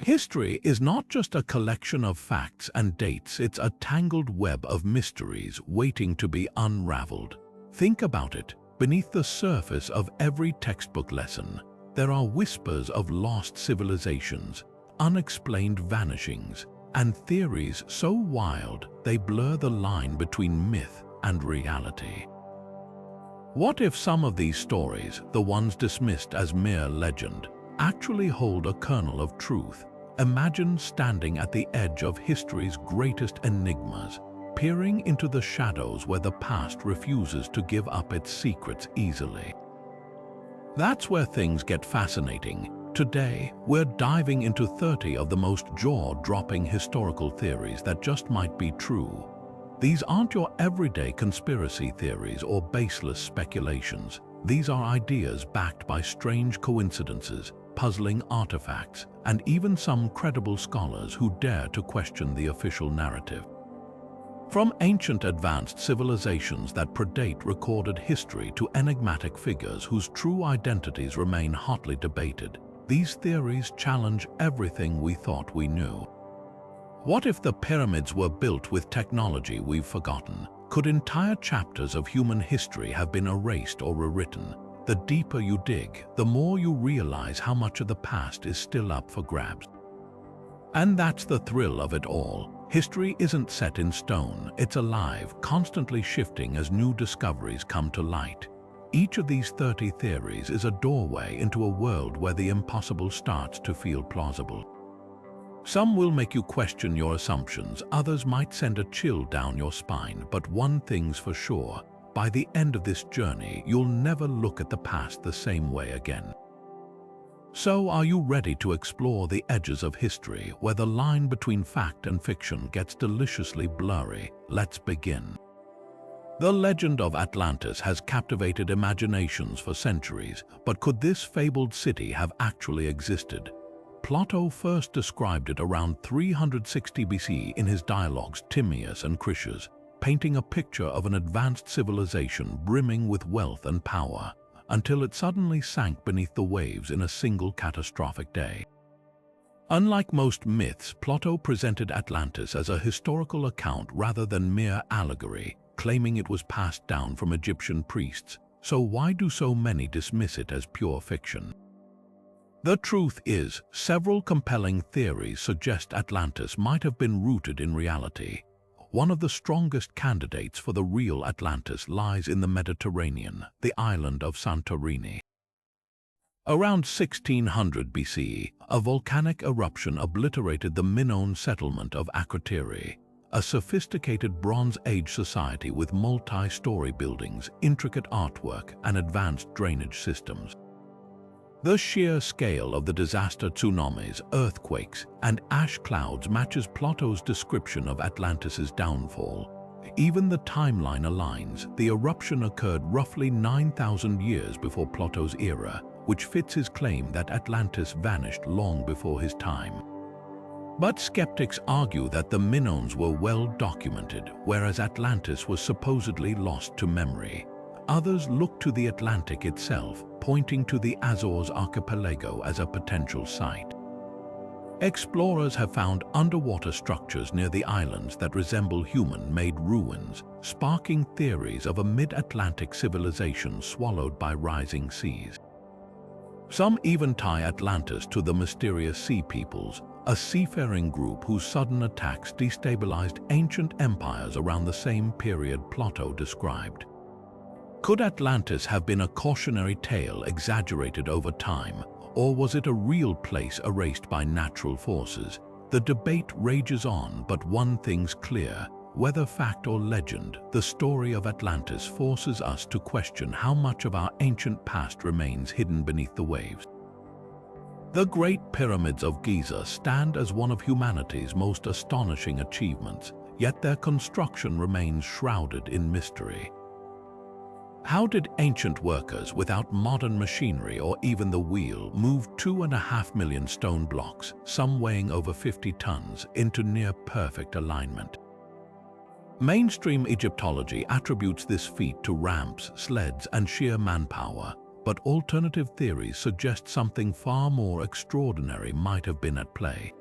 History is not just a collection of facts and dates, it's a tangled web of mysteries waiting to be unraveled. Think about it. Beneath the surface of every textbook lesson, there are whispers of lost civilizations, unexplained vanishings, and theories so wild they blur the line between myth and reality. What if some of these stories, the ones dismissed as mere legend, actually hold a kernel of truth? Imagine standing at the edge of history's greatest enigmas, peering into the shadows where the past refuses to give up its secrets easily. That's where things get fascinating. Today, we're diving into 30 of the most jaw-dropping historical theories that just might be true. These aren't your everyday conspiracy theories or baseless speculations. These are ideas backed by strange coincidences, puzzling artifacts, and even some credible scholars who dare to question the official narrative. From ancient advanced civilizations that predate recorded history to enigmatic figures whose true identities remain hotly debated, these theories challenge everything we thought we knew. What if the pyramids were built with technology we've forgotten? Could entire chapters of human history have been erased or rewritten? The deeper you dig, the more you realize how much of the past is still up for grabs. And that's the thrill of it all. History isn't set in stone, it's alive, constantly shifting as new discoveries come to light. Each of these 30 theories is a doorway into a world where the impossible starts to feel plausible. Some will make you question your assumptions, others might send a chill down your spine, but one thing's for sure. By the end of this journey, you'll never look at the past the same way again. So, are you ready to explore the edges of history, where the line between fact and fiction gets deliciously blurry? Let's begin. The legend of Atlantis has captivated imaginations for centuries, but could this fabled city have actually existed? Plato first described it around 360 BC in his dialogues Timaeus and Critias, painting a picture of an advanced civilization brimming with wealth and power, until it suddenly sank beneath the waves in a single catastrophic day. Unlike most myths, Plato presented Atlantis as a historical account rather than mere allegory, claiming it was passed down from Egyptian priests. So why do so many dismiss it as pure fiction? The truth is, several compelling theories suggest Atlantis might have been rooted in reality. One of the strongest candidates for the real Atlantis lies in the Mediterranean, the island of Santorini. Around 1600 BC, a volcanic eruption obliterated the Minoan settlement of Akrotiri, a sophisticated Bronze Age society with multi-story buildings, intricate artwork, and advanced drainage systems. The sheer scale of the disaster, tsunamis, earthquakes, and ash clouds matches Plato's description of Atlantis's downfall. Even the timeline aligns. The eruption occurred roughly 9,000 years before Plato's era, which fits his claim that Atlantis vanished long before his time. But skeptics argue that the Minoans were well documented, whereas Atlantis was supposedly lost to memory. Others look to the Atlantic itself, pointing to the Azores archipelago as a potential site. Explorers have found underwater structures near the islands that resemble human-made ruins, sparking theories of a mid-Atlantic civilization swallowed by rising seas. Some even tie Atlantis to the mysterious Sea Peoples, a seafaring group whose sudden attacks destabilized ancient empires around the same period Plato described. Could Atlantis have been a cautionary tale exaggerated over time, or was it a real place erased by natural forces? The debate rages on, but one thing's clear. Whether fact or legend, the story of Atlantis forces us to question how much of our ancient past remains hidden beneath the waves. The Great Pyramids of Giza stand as one of humanity's most astonishing achievements, yet their construction remains shrouded in mystery. How did ancient workers without modern machinery or even the wheel move 2.5 million stone blocks, some weighing over 50 tons, into near-perfect alignment? Mainstream Egyptology attributes this feat to ramps, sleds, and sheer manpower, but alternative theories suggest something far more extraordinary might have been at play.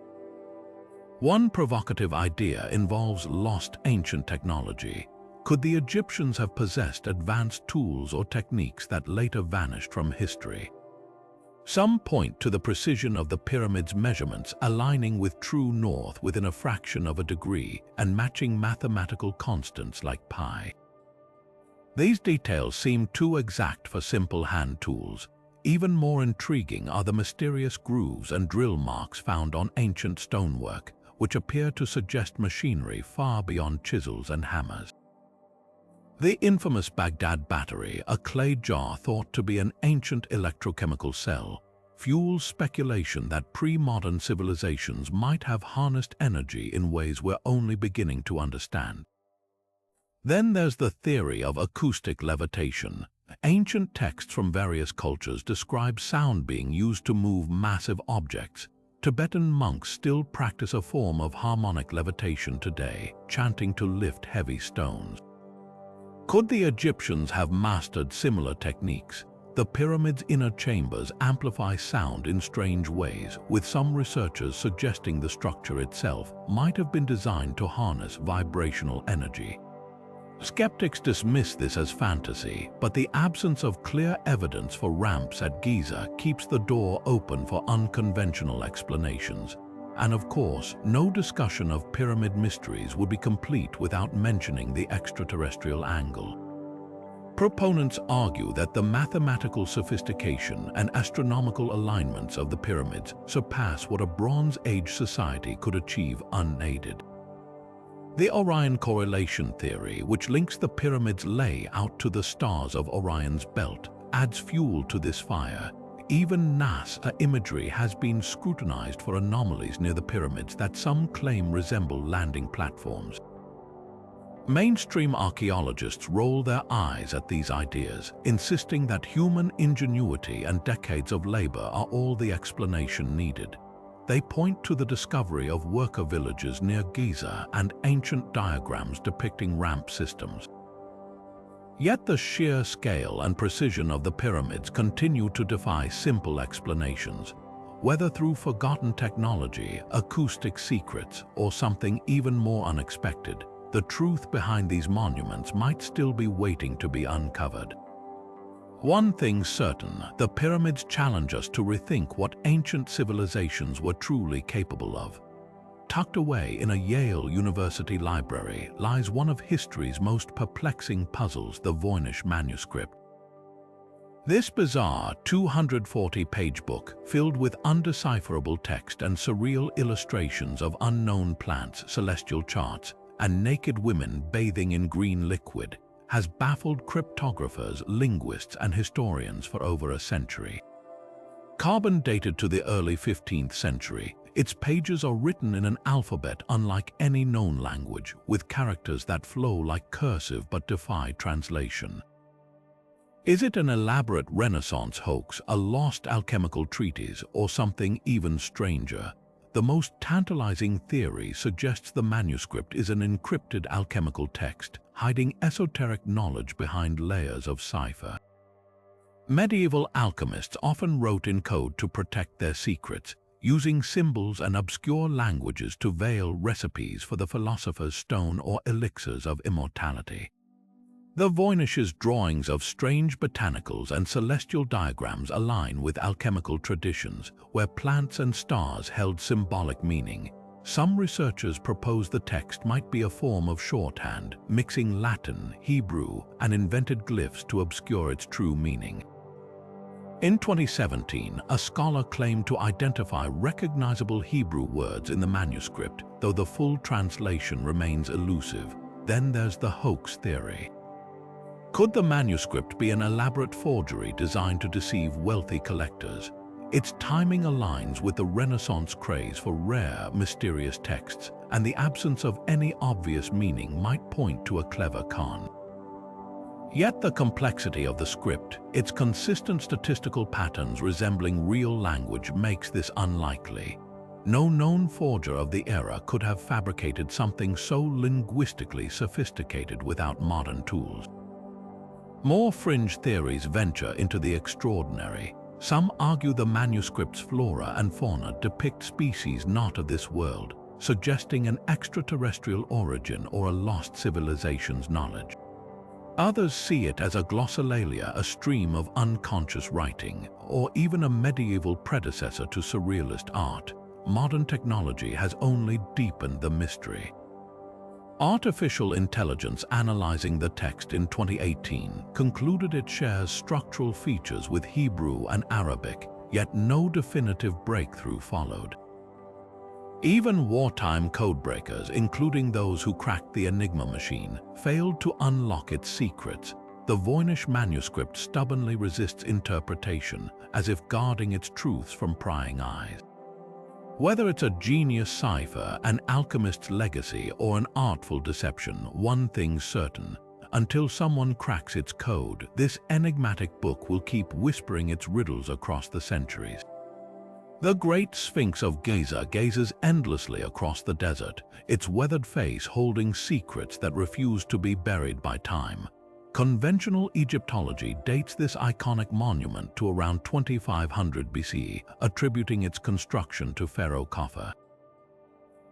One provocative idea involves lost ancient technology. Could the Egyptians have possessed advanced tools or techniques that later vanished from history? Some point to the precision of the pyramid's measurements aligning with true north within a fraction of a degree and matching mathematical constants like pi. These details seem too exact for simple hand tools. Even more intriguing are the mysterious grooves and drill marks found on ancient stonework, which appear to suggest machinery far beyond chisels and hammers. The infamous Baghdad battery, a clay jar thought to be an ancient electrochemical cell, fuels speculation that pre-modern civilizations might have harnessed energy in ways we're only beginning to understand. Then there's the theory of acoustic levitation. Ancient texts from various cultures describe sound being used to move massive objects. Tibetan monks still practice a form of harmonic levitation today, chanting to lift heavy stones. Could the Egyptians have mastered similar techniques? The pyramid's inner chambers amplify sound in strange ways, with some researchers suggesting the structure itself might have been designed to harness vibrational energy. Skeptics dismiss this as fantasy, but the absence of clear evidence for ramps at Giza keeps the door open for unconventional explanations. And of course, no discussion of pyramid mysteries would be complete without mentioning the extraterrestrial angle. Proponents argue that the mathematical sophistication and astronomical alignments of the pyramids surpass what a Bronze Age society could achieve unaided. The Orion correlation theory, which links the pyramid's layout to the stars of Orion's belt, adds fuel to this fire. Even NASA imagery has been scrutinized for anomalies near the pyramids that some claim resemble landing platforms. Mainstream archaeologists roll their eyes at these ideas, insisting that human ingenuity and decades of labor are all the explanation needed. They point to the discovery of worker villages near Giza and ancient diagrams depicting ramp systems. Yet the sheer scale and precision of the pyramids continue to defy simple explanations. Whether through forgotten technology, acoustic secrets, or something even more unexpected, the truth behind these monuments might still be waiting to be uncovered. One thing's certain, the pyramids challenge us to rethink what ancient civilizations were truly capable of. Tucked away in a Yale University library lies one of history's most perplexing puzzles, the Voynich Manuscript. This bizarre 240-page book, filled with undecipherable text and surreal illustrations of unknown plants, celestial charts, and naked women bathing in green liquid, has baffled cryptographers, linguists, and historians for over a century. Carbon dated to the early 15th century, its pages are written in an alphabet unlike any known language, with characters that flow like cursive but defy translation. Is it an elaborate Renaissance hoax, a lost alchemical treatise, or something even stranger? The most tantalizing theory suggests the manuscript is an encrypted alchemical text, hiding esoteric knowledge behind layers of cipher. Medieval alchemists often wrote in code to protect their secrets, using symbols and obscure languages to veil recipes for the philosopher's stone or elixirs of immortality. The Voynich's drawings of strange botanicals and celestial diagrams align with alchemical traditions, where plants and stars held symbolic meaning. Some researchers propose the text might be a form of shorthand, mixing Latin, Hebrew, and invented glyphs to obscure its true meaning. In 2017, a scholar claimed to identify recognizable Hebrew words in the manuscript, though the full translation remains elusive. Then there's the hoax theory. Could the manuscript be an elaborate forgery designed to deceive wealthy collectors? Its timing aligns with the Renaissance craze for rare, mysterious texts, and the absence of any obvious meaning might point to a clever con. Yet the complexity of the script, its consistent statistical patterns resembling real language, makes this unlikely. No known forger of the era could have fabricated something so linguistically sophisticated without modern tools. More fringe theories venture into the extraordinary. Some argue the manuscript's flora and fauna depict species not of this world, suggesting an extraterrestrial origin or a lost civilization's knowledge. Others see it as a glossolalia, a stream of unconscious writing, or even a medieval predecessor to surrealist art. Modern technology has only deepened the mystery. Artificial intelligence analyzing the text in 2018 concluded it shares structural features with Hebrew and Arabic, yet no definitive breakthrough followed. Even wartime codebreakers, including those who cracked the Enigma machine, failed to unlock its secrets. The Voynich Manuscript stubbornly resists interpretation, as if guarding its truths from prying eyes. Whether it's a genius cipher, an alchemist's legacy, or an artful deception, one thing's certain: until someone cracks its code, this enigmatic book will keep whispering its riddles across the centuries. The Great Sphinx of Giza gazes endlessly across the desert, its weathered face holding secrets that refuse to be buried by time. Conventional Egyptology dates this iconic monument to around 2500 BC, attributing its construction to Pharaoh Khafre.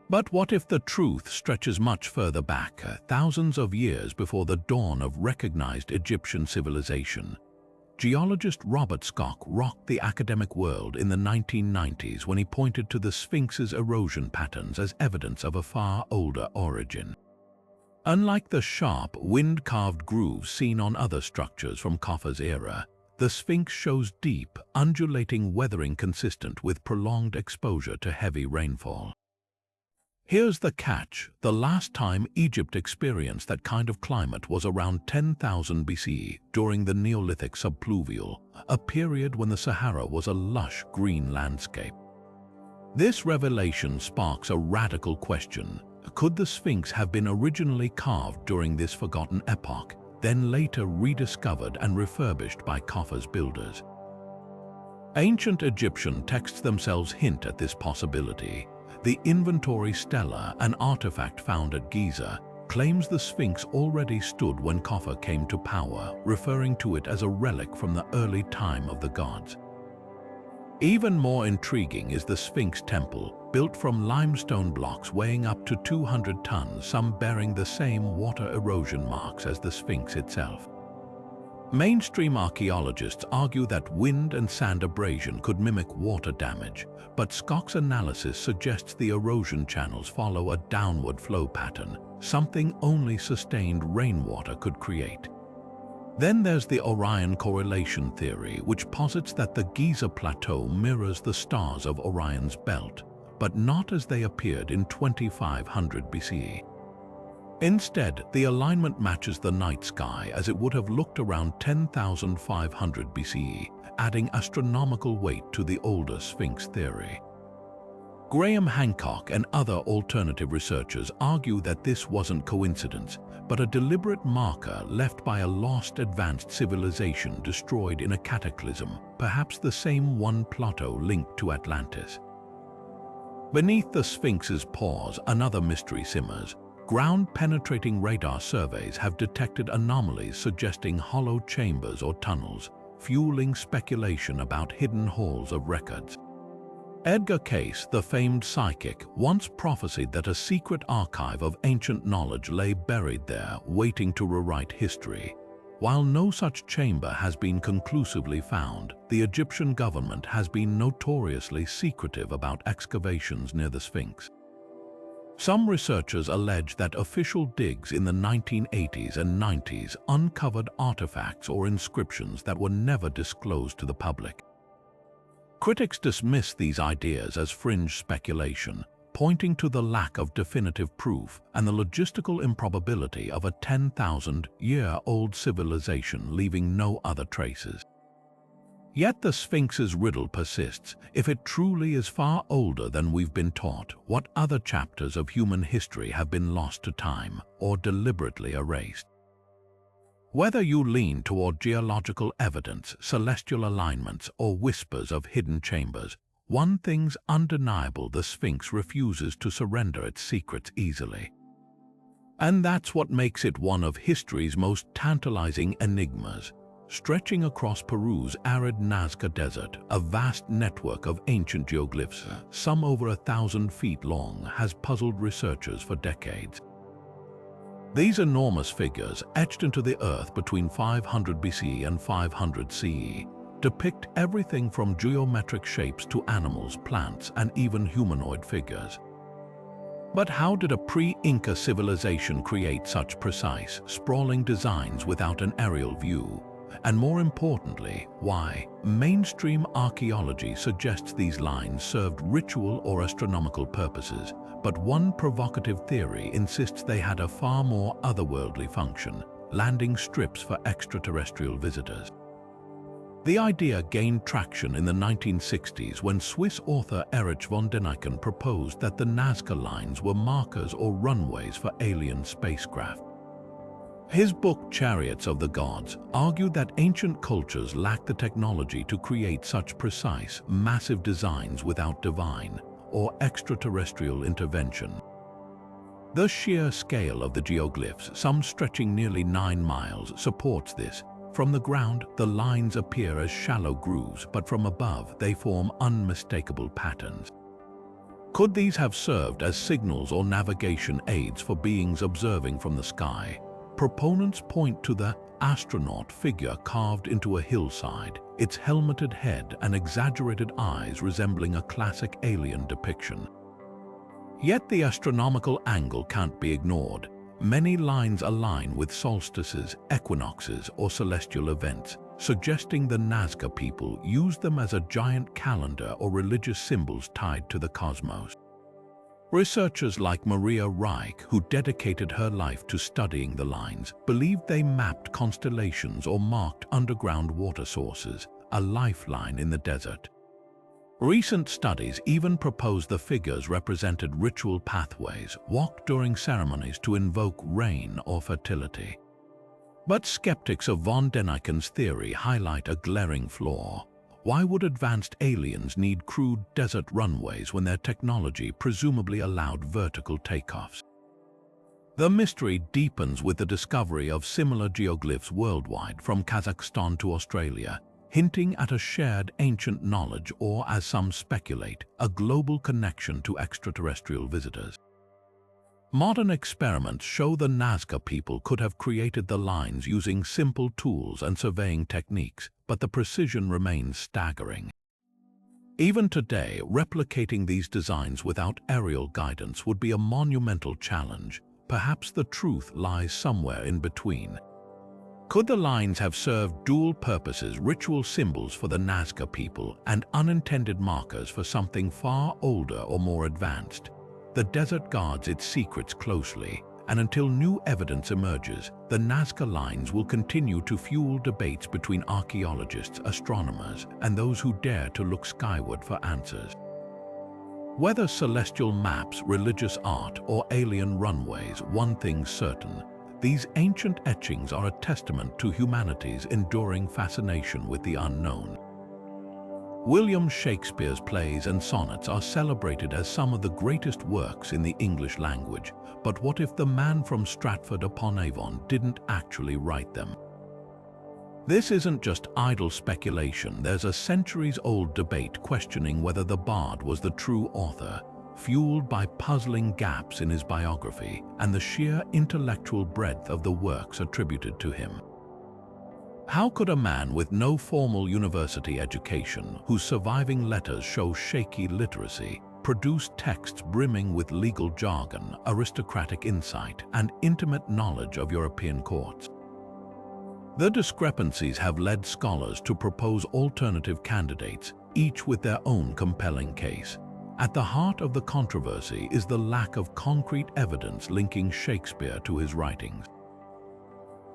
But what if the truth stretches much further back, thousands of years before the dawn of recognized Egyptian civilization? Geologist Robert Schoch rocked the academic world in the 1990s when he pointed to the Sphinx's erosion patterns as evidence of a far older origin. Unlike the sharp, wind-carved grooves seen on other structures from Khafre's era, the Sphinx shows deep, undulating weathering consistent with prolonged exposure to heavy rainfall. Here's the catch: the last time Egypt experienced that kind of climate was around 10,000 BC, during the Neolithic subpluvial, a period when the Sahara was a lush green landscape. This revelation sparks a radical question. Could the Sphinx have been originally carved during this forgotten epoch, then later rediscovered and refurbished by Khafre's builders? Ancient Egyptian texts themselves hint at this possibility. The Inventory Stela, an artifact found at Giza, claims the Sphinx already stood when Khafre came to power, referring to it as a relic from the early time of the gods. Even more intriguing is the Sphinx Temple, built from limestone blocks weighing up to 200 tons, some bearing the same water erosion marks as the Sphinx itself. Mainstream archaeologists argue that wind and sand abrasion could mimic water damage, but Schoch's analysis suggests the erosion channels follow a downward flow pattern, something only sustained rainwater could create. Then there's the Orion correlation theory, which posits that the Giza Plateau mirrors the stars of Orion's belt, but not as they appeared in 2500 BCE. Instead, the alignment matches the night sky as it would have looked around 10,500 BCE, adding astronomical weight to the older Sphinx theory. Graham Hancock and other alternative researchers argue that this wasn't coincidence, but a deliberate marker left by a lost advanced civilization destroyed in a cataclysm, perhaps the same one plateau linked to Atlantis. Beneath the Sphinx's paws, another mystery simmers. Ground-penetrating radar surveys have detected anomalies suggesting hollow chambers or tunnels, fueling speculation about hidden halls of records. Edgar Cayce, the famed psychic, once prophesied that a secret archive of ancient knowledge lay buried there, waiting to rewrite history. While no such chamber has been conclusively found, the Egyptian government has been notoriously secretive about excavations near the Sphinx. Some researchers allege that official digs in the 1980s and 90s uncovered artifacts or inscriptions that were never disclosed to the public. Critics dismiss these ideas as fringe speculation, pointing to the lack of definitive proof and the logistical improbability of a 10,000-year-old civilization leaving no other traces. Yet the Sphinx's riddle persists. If it truly is far older than we've been taught, what other chapters of human history have been lost to time or deliberately erased? Whether you lean toward geological evidence, celestial alignments, or whispers of hidden chambers, one thing's undeniable: the Sphinx refuses to surrender its secrets easily. And that's what makes it one of history's most tantalizing enigmas. Stretching across Peru's arid Nazca Desert, a vast network of ancient geoglyphs, some over 1,000 feet long, has puzzled researchers for decades. These enormous figures, etched into the earth between 500 BC and 500 CE, depict everything from geometric shapes to animals, plants, and even humanoid figures. But how did a pre-Inca civilization create such precise, sprawling designs without an aerial view? And more importantly, why? Mainstream archaeology suggests these lines served ritual or astronomical purposes, but one provocative theory insists they had a far more otherworldly function, landing strips for extraterrestrial visitors. The idea gained traction in the 1960s when Swiss author Erich von Däniken proposed that the Nazca Lines were markers or runways for alien spacecraft. His book, Chariots of the Gods, argued that ancient cultures lacked the technology to create such precise, massive designs without divine or extraterrestrial intervention. The sheer scale of the geoglyphs, some stretching nearly 9 miles, supports this. From the ground, the lines appear as shallow grooves, but from above, they form unmistakable patterns. Could these have served as signals or navigation aids for beings observing from the sky? Proponents point to the astronaut figure carved into a hillside, its helmeted head and exaggerated eyes resembling a classic alien depiction. Yet the astronomical angle can't be ignored. Many lines align with solstices, equinoxes, or celestial events, suggesting the Nazca people used them as a giant calendar or religious symbols tied to the cosmos. Researchers like Maria Reich, who dedicated her life to studying the lines, believed they mapped constellations or marked underground water sources, a lifeline in the desert. Recent studies even propose the figures represented ritual pathways, walked during ceremonies to invoke rain or fertility. But skeptics of von Däniken's theory highlight a glaring flaw. Why would advanced aliens need crude desert runways when their technology presumably allowed vertical takeoffs? The mystery deepens with the discovery of similar geoglyphs worldwide, from Kazakhstan to Australia, hinting at a shared ancient knowledge or, as some speculate, a global connection to extraterrestrial visitors. Modern experiments show the Nazca people could have created the lines using simple tools and surveying techniques, but the precision remains staggering. Even today, replicating these designs without aerial guidance would be a monumental challenge. Perhaps the truth lies somewhere in between. Could the lines have served dual purposes, ritual symbols for the Nazca people and unintended markers for something far older or more advanced? The desert guards its secrets closely, and until new evidence emerges, the Nazca Lines will continue to fuel debates between archaeologists, astronomers, and those who dare to look skyward for answers. Whether celestial maps, religious art, or alien runways, one thing's certain: these ancient etchings are a testament to humanity's enduring fascination with the unknown. William Shakespeare's plays and sonnets are celebrated as some of the greatest works in the English language, but what if the man from Stratford-upon-Avon didn't actually write them? This isn't just idle speculation. There's a centuries-old debate questioning whether the bard was the true author, fueled by puzzling gaps in his biography and the sheer intellectual breadth of the works attributed to him. How could a man with no formal university education, whose surviving letters show shaky literacy, produce texts brimming with legal jargon, aristocratic insight, and intimate knowledge of European courts? The discrepancies have led scholars to propose alternative candidates, each with their own compelling case. At the heart of the controversy is the lack of concrete evidence linking Shakespeare to his writings.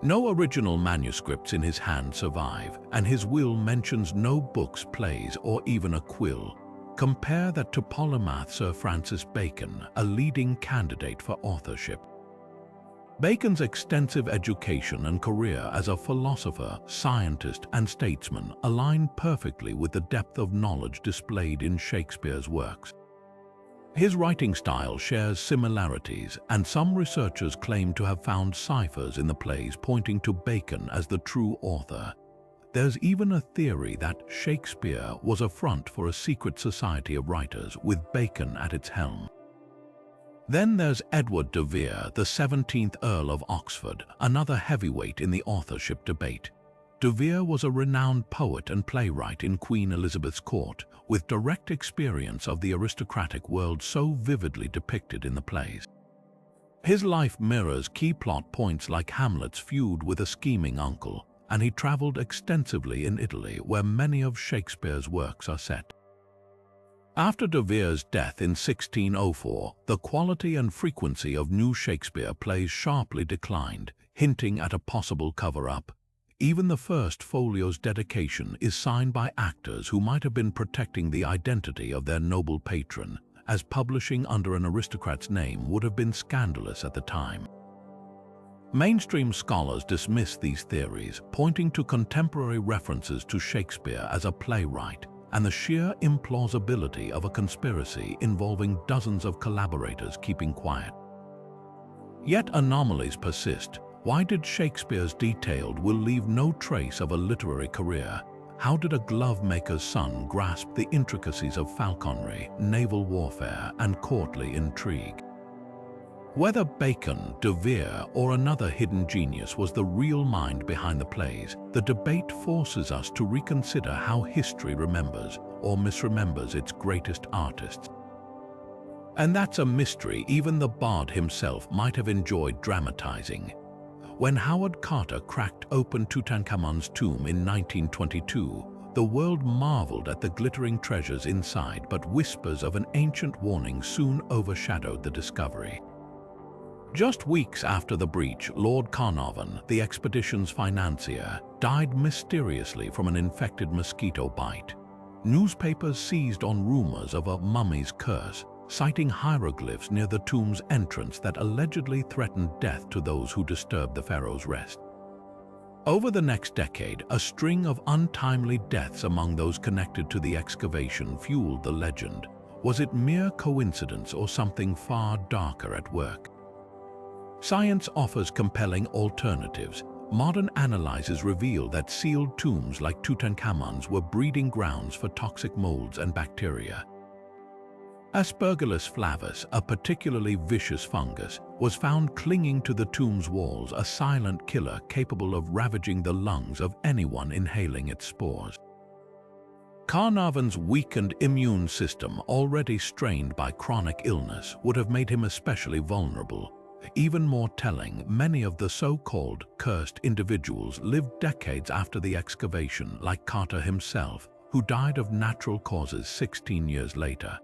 No original manuscripts in his hand survive, and his will mentions no books, plays, or even a quill. Compare that to polymath Sir Francis Bacon, a leading candidate for authorship. Bacon's extensive education and career as a philosopher, scientist, and statesman align perfectly with the depth of knowledge displayed in Shakespeare's works. His writing style shares similarities, and some researchers claim to have found ciphers in the plays pointing to Bacon as the true author. There's even a theory that Shakespeare was a front for a secret society of writers with Bacon at its helm. Then there's Edward de Vere, the 17th Earl of Oxford, another heavyweight in the authorship debate. De Vere was a renowned poet and playwright in Queen Elizabeth's court, with direct experience of the aristocratic world so vividly depicted in the plays. His life mirrors key plot points like Hamlet's feud with a scheming uncle, and he traveled extensively in Italy, where many of Shakespeare's works are set. After de Vere's death in 1604, the quality and frequency of new Shakespeare plays sharply declined, hinting at a possible cover-up. Even the first folio's dedication is signed by actors who might have been protecting the identity of their noble patron, as publishing under an aristocrat's name would have been scandalous at the time. Mainstream scholars dismiss these theories, pointing to contemporary references to Shakespeare as a playwright and the sheer implausibility of a conspiracy involving dozens of collaborators keeping quiet. Yet anomalies persist. Why did Shakespeare's detailed will leave no trace of a literary career? How did a glove-maker's son grasp the intricacies of falconry, naval warfare, and courtly intrigue? Whether Bacon, de Vere, or another hidden genius was the real mind behind the plays, the debate forces us to reconsider how history remembers or misremembers its greatest artists. And that's a mystery even the bard himself might have enjoyed dramatizing. When Howard Carter cracked open Tutankhamun's tomb in 1922, the world marveled at the glittering treasures inside, but whispers of an ancient warning soon overshadowed the discovery. Just weeks after the breach, Lord Carnarvon, the expedition's financier, died mysteriously from an infected mosquito bite. Newspapers seized on rumors of a mummy's curse, citing hieroglyphs near the tomb's entrance that allegedly threatened death to those who disturbed the pharaoh's rest. Over the next decade, a string of untimely deaths among those connected to the excavation fueled the legend. Was it mere coincidence or something far darker at work? Science offers compelling alternatives. Modern analyses reveal that sealed tombs like Tutankhamun's were breeding grounds for toxic molds and bacteria. Aspergillus flavus, a particularly vicious fungus, was found clinging to the tomb's walls, a silent killer capable of ravaging the lungs of anyone inhaling its spores. Carnarvon's weakened immune system, already strained by chronic illness, would have made him especially vulnerable. Even more telling, many of the so-called cursed individuals lived decades after the excavation, like Carter himself, who died of natural causes 16 years later.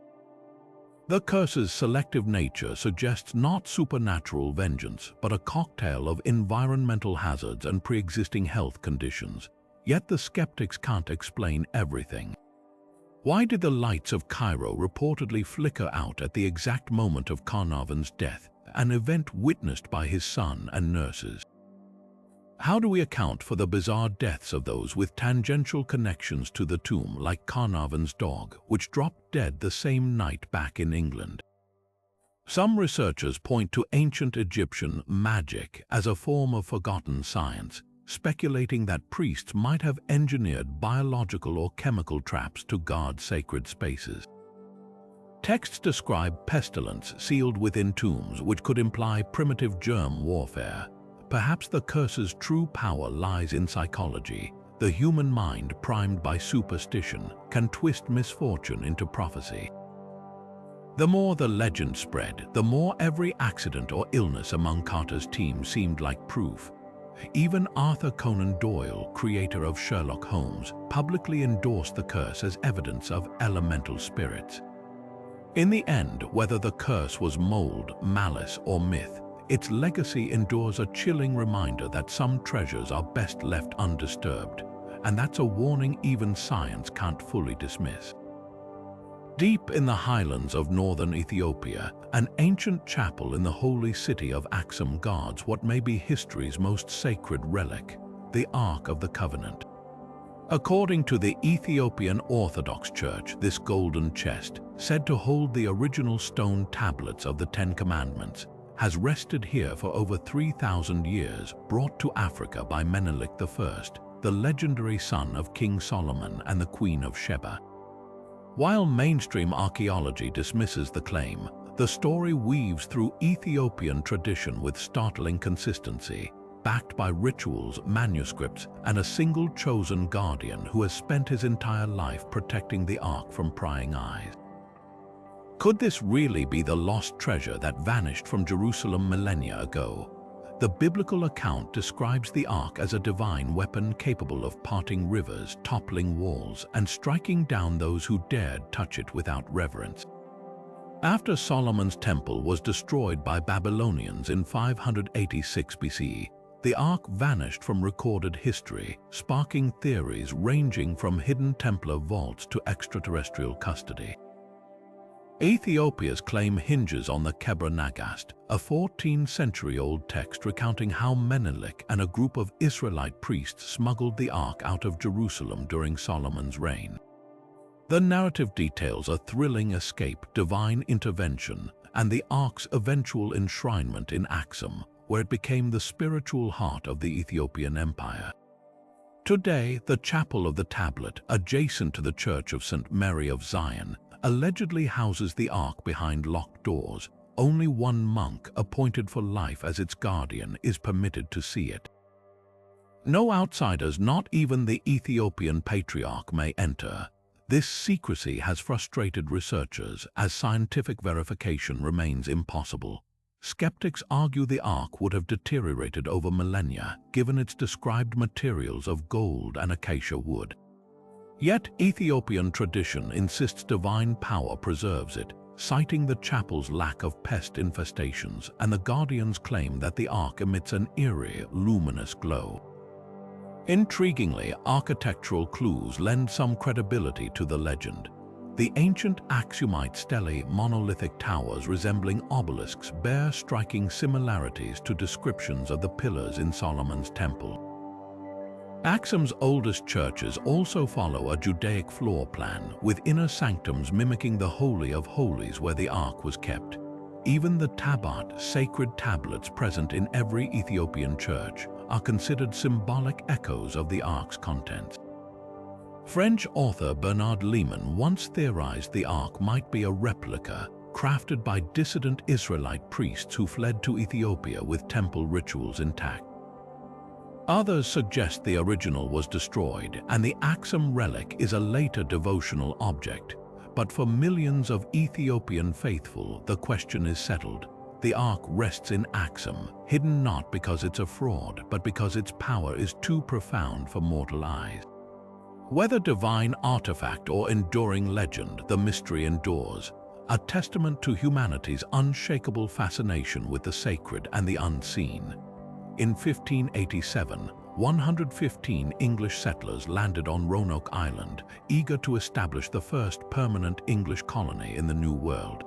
The curse's selective nature suggests not supernatural vengeance, but a cocktail of environmental hazards and pre-existing health conditions. Yet the skeptics can't explain everything. Why did the lights of Cairo reportedly flicker out at the exact moment of Carnarvon's death, an event witnessed by his son and nurses? How do we account for the bizarre deaths of those with tangential connections to the tomb, like Carnarvon's dog, which dropped dead the same night back in England? Some researchers point to ancient Egyptian magic as a form of forgotten science, speculating that priests might have engineered biological or chemical traps to guard sacred spaces. Texts describe pestilence sealed within tombs, which could imply primitive germ warfare. Perhaps the curse's true power lies in psychology. The human mind, primed by superstition, can twist misfortune into prophecy. The more the legend spread, the more every accident or illness among Carter's team seemed like proof. Even Arthur Conan Doyle, creator of Sherlock Holmes, publicly endorsed the curse as evidence of elemental spirits. In the end, whether the curse was mold, malice, or myth, its legacy endures a chilling reminder that some treasures are best left undisturbed, and that's a warning even science can't fully dismiss. Deep in the highlands of northern Ethiopia, an ancient chapel in the holy city of Axum guards what may be history's most sacred relic, the Ark of the Covenant. According to the Ethiopian Orthodox Church, this golden chest, said to hold the original stone tablets of the Ten Commandments, has rested here for over 3,000 years, brought to Africa by Menelik I, the legendary son of King Solomon and the Queen of Sheba. While mainstream archaeology dismisses the claim, the story weaves through Ethiopian tradition with startling consistency, backed by rituals, manuscripts, and a single chosen guardian who has spent his entire life protecting the Ark from prying eyes. Could this really be the lost treasure that vanished from Jerusalem millennia ago? The biblical account describes the Ark as a divine weapon capable of parting rivers, toppling walls, and striking down those who dared touch it without reverence. After Solomon's temple was destroyed by Babylonians in 586 BC, the Ark vanished from recorded history, sparking theories ranging from hidden Templar vaults to extraterrestrial custody. Ethiopia's claim hinges on the Kebra Nagast, a 14th-century-old text recounting how Menelik and a group of Israelite priests smuggled the Ark out of Jerusalem during Solomon's reign. The narrative details a thrilling escape, divine intervention, and the Ark's eventual enshrinement in Axum, where it became the spiritual heart of the Ethiopian Empire. Today, the Chapel of the Tablet, adjacent to the Church of St. Mary of Zion, allegedly houses the Ark behind locked doors. Only one monk, appointed for life as its guardian, is permitted to see it. No outsiders, not even the Ethiopian patriarch, may enter. This secrecy has frustrated researchers, as scientific verification remains impossible. Skeptics argue the Ark would have deteriorated over millennia, given its described materials of gold and acacia wood. Yet Ethiopian tradition insists divine power preserves it, citing the chapel's lack of pest infestations and the guardian's claim that the Ark emits an eerie, luminous glow. Intriguingly, architectural clues lend some credibility to the legend. The ancient Aksumite stelae, monolithic towers resembling obelisks, bear striking similarities to descriptions of the pillars in Solomon's temple. Axum's oldest churches also follow a Judaic floor plan, with inner sanctums mimicking the Holy of Holies where the Ark was kept. Even the Tabat, sacred tablets present in every Ethiopian church, are considered symbolic echoes of the Ark's contents. French author Bernard Lehman once theorized the Ark might be a replica, crafted by dissident Israelite priests who fled to Ethiopia with temple rituals intact. Others suggest the original was destroyed and the Axum relic is a later devotional object. But for millions of Ethiopian faithful, the question is settled. The Ark rests in Axum, hidden not because it's a fraud, but because its power is too profound for mortal eyes. Whether divine artifact or enduring legend, the mystery endures, a testament to humanity's unshakable fascination with the sacred and the unseen. In 1587, 115 English settlers landed on Roanoke Island, eager to establish the first permanent English colony in the New World.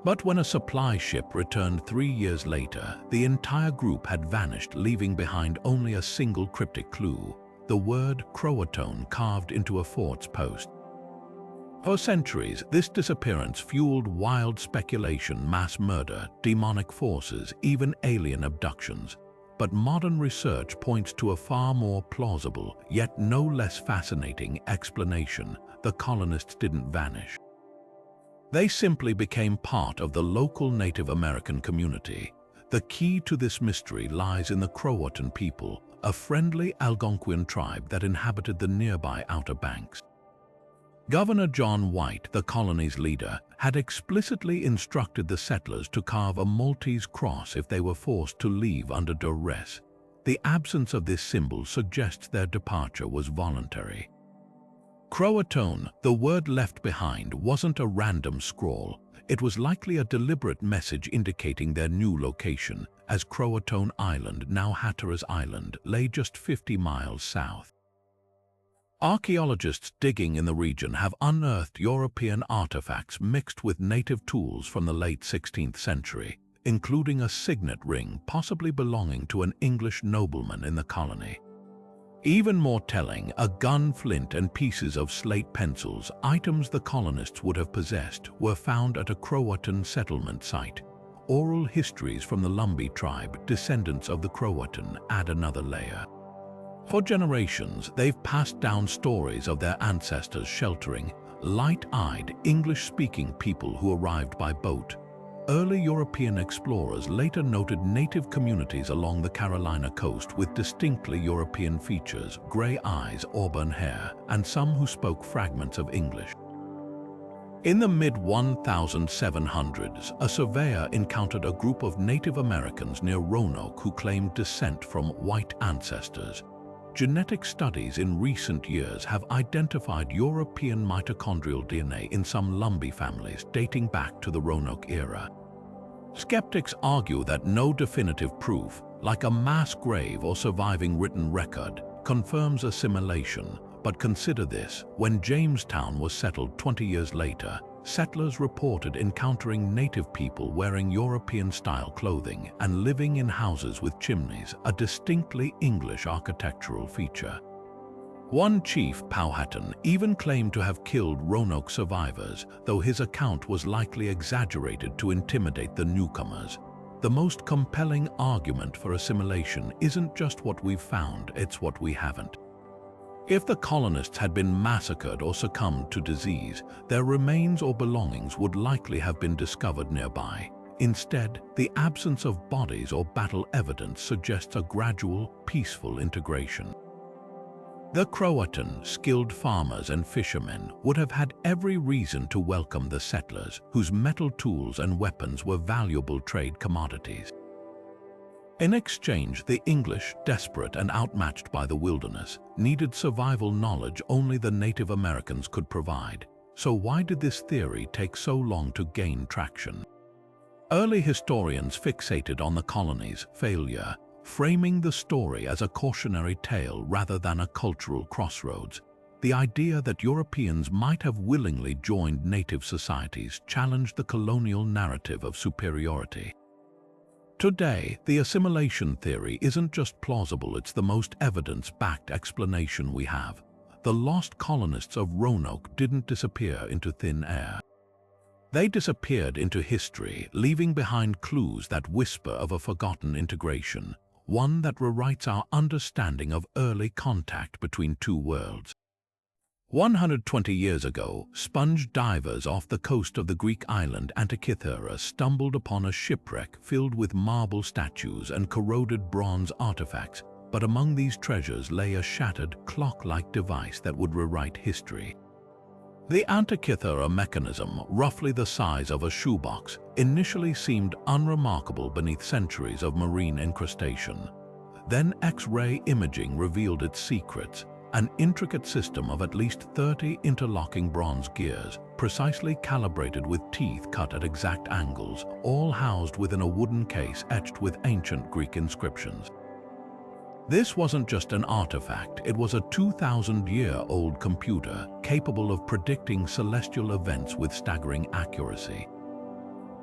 But when a supply ship returned 3 years later, the entire group had vanished, leaving behind only a single cryptic clue: the word Croatoan carved into a fort's post. For centuries, this disappearance fueled wild speculation, mass murder, demonic forces, even alien abductions. But modern research points to a far more plausible, yet no less fascinating explanation: the colonists didn't vanish. They simply became part of the local Native American community. The key to this mystery lies in the Croatoan people, a friendly Algonquian tribe that inhabited the nearby Outer Banks. Governor John White, the colony's leader, had explicitly instructed the settlers to carve a Maltese cross if they were forced to leave under duress. The absence of this symbol suggests their departure was voluntary. Croatoan, the word left behind, wasn't a random scrawl. It was likely a deliberate message indicating their new location, as Croatoan Island, now Hatteras Island, lay just 50 miles south. Archaeologists digging in the region have unearthed European artifacts mixed with native tools from the late 16th century, including a signet ring possibly belonging to an English nobleman in the colony. Even more telling, a gun, flint, and pieces of slate pencils, items the colonists would have possessed, were found at a Croatan settlement site. Oral histories from the Lumbee tribe, descendants of the Croatan, add another layer. For generations, they've passed down stories of their ancestors sheltering light-eyed, English-speaking people who arrived by boat. Early European explorers later noted native communities along the Carolina coast with distinctly European features, grey eyes, auburn hair, and some who spoke fragments of English. In the mid-1700s, a surveyor encountered a group of Native Americans near Roanoke who claimed descent from white ancestors. Genetic studies in recent years have identified European mitochondrial DNA in some Lumbee families dating back to the Roanoke era. Skeptics argue that no definitive proof, like a mass grave or surviving written record, confirms assimilation, but consider this: when Jamestown was settled 20 years later, settlers reported encountering native people wearing European-style clothing and living in houses with chimneys, a distinctly English architectural feature. One chief, Powhatan, even claimed to have killed Roanoke survivors, though his account was likely exaggerated to intimidate the newcomers. The most compelling argument for assimilation isn't just what we've found, it's what we haven't. If the colonists had been massacred or succumbed to disease, their remains or belongings would likely have been discovered nearby. Instead, the absence of bodies or battle evidence suggests a gradual, peaceful integration. The Croatan, skilled farmers and fishermen, would have had every reason to welcome the settlers, whose metal tools and weapons were valuable trade commodities. In exchange, the English, desperate and outmatched by the wilderness, needed survival knowledge only the Native Americans could provide. So why did this theory take so long to gain traction? Early historians fixated on the colony's failure, framing the story as a cautionary tale rather than a cultural crossroads. The idea that Europeans might have willingly joined native societies challenged the colonial narrative of superiority. Today, the assimilation theory isn't just plausible, it's the most evidence-backed explanation we have. The lost colonists of Roanoke didn't disappear into thin air. They disappeared into history, leaving behind clues that whisper of a forgotten integration, one that rewrites our understanding of early contact between two worlds. 120 years ago, sponge divers off the coast of the Greek island Antikythera stumbled upon a shipwreck filled with marble statues and corroded bronze artifacts, but among these treasures lay a shattered, clock-like device that would rewrite history. The Antikythera mechanism, roughly the size of a shoebox, initially seemed unremarkable beneath centuries of marine incrustation. Then X-ray imaging revealed its secrets, an intricate system of at least 30 interlocking bronze gears, precisely calibrated with teeth cut at exact angles, all housed within a wooden case etched with ancient Greek inscriptions. This wasn't just an artifact, it was a 2,000-year-old computer capable of predicting celestial events with staggering accuracy.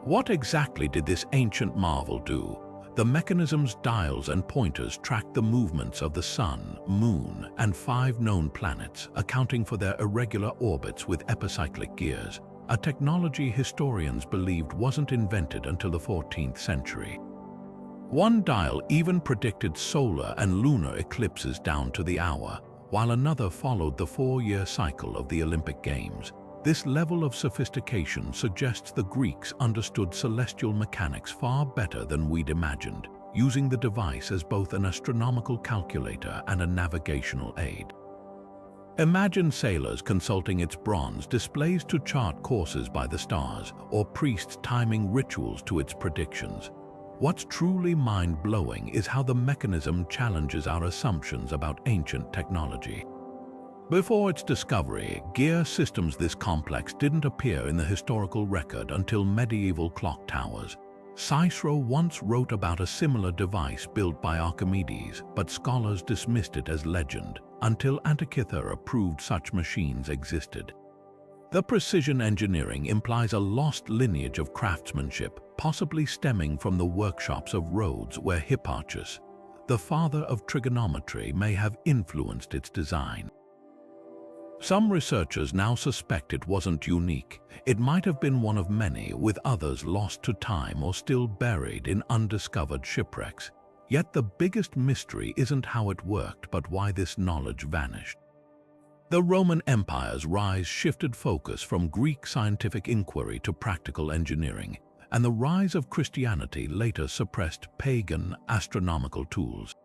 What exactly did this ancient marvel do? The mechanism's dials and pointers tracked the movements of the Sun, Moon, and 5 known planets, accounting for their irregular orbits with epicyclic gears, a technology historians believed wasn't invented until the 14th century. One dial even predicted solar and lunar eclipses down to the hour, while another followed the 4-year cycle of the Olympic Games. This level of sophistication suggests the Greeks understood celestial mechanics far better than we'd imagined, using the device as both an astronomical calculator and a navigational aid. Imagine sailors consulting its bronze displays to chart courses by the stars, or priests timing rituals to its predictions. What's truly mind-blowing is how the mechanism challenges our assumptions about ancient technology. Before its discovery, gear systems this complex didn't appear in the historical record until medieval clock towers. Cicero once wrote about a similar device built by Archimedes, but scholars dismissed it as legend until Antikythera proved such machines existed. The precision engineering implies a lost lineage of craftsmanship, possibly stemming from the workshops of Rhodes where Hipparchus, the father of trigonometry, may have influenced its design. Some researchers now suspect it wasn't unique. It might have been one of many, with others lost to time or still buried in undiscovered shipwrecks. Yet the biggest mystery isn't how it worked, but why this knowledge vanished. The Roman Empire's rise shifted focus from Greek scientific inquiry to practical engineering, and the rise of Christianity later suppressed pagan astronomical tools.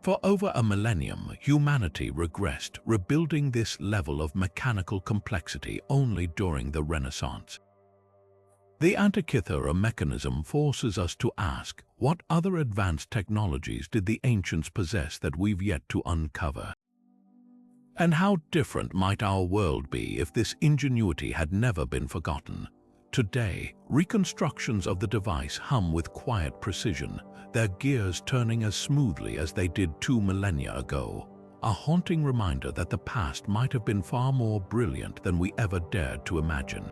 For over a millennium, humanity regressed, rebuilding this level of mechanical complexity only during the Renaissance. The Antikythera mechanism forces us to ask, what other advanced technologies did the ancients possess that we've yet to uncover? And how different might our world be if this ingenuity had never been forgotten? Today, reconstructions of the device hum with quiet precision, their gears turning as smoothly as they did 2 millennia ago, a haunting reminder that the past might have been far more brilliant than we ever dared to imagine.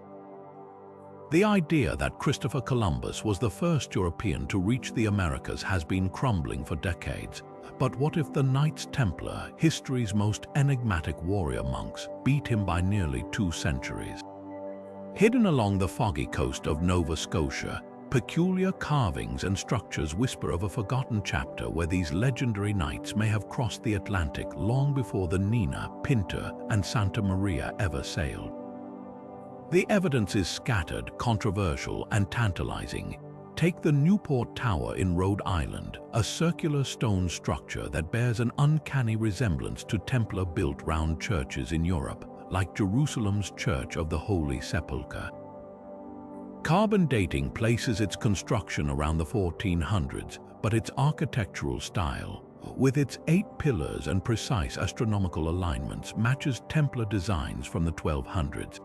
The idea that Christopher Columbus was the first European to reach the Americas has been crumbling for decades. But what if the Knights Templar, history's most enigmatic warrior monks, beat him by nearly 2 centuries? Hidden along the foggy coast of Nova Scotia, peculiar carvings and structures whisper of a forgotten chapter where these legendary knights may have crossed the Atlantic long before the Nina, Pinta, and Santa Maria ever sailed. The evidence is scattered, controversial, and tantalizing. Take the Newport Tower in Rhode Island, a circular stone structure that bears an uncanny resemblance to Templar-built round churches in Europe, like Jerusalem's Church of the Holy Sepulchre. Carbon dating places its construction around the 1400s, but its architectural style, with its 8 pillars and precise astronomical alignments, matches Templar designs from the 1200s.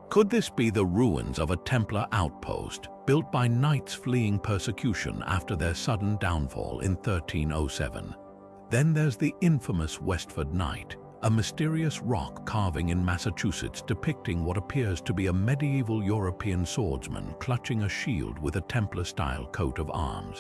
Could this be the ruins of a Templar outpost, built by knights fleeing persecution after their sudden downfall in 1307? Then there's the infamous Westford Knight, a mysterious rock carving in Massachusetts depicting what appears to be a medieval European swordsman clutching a shield with a Templar-style coat of arms.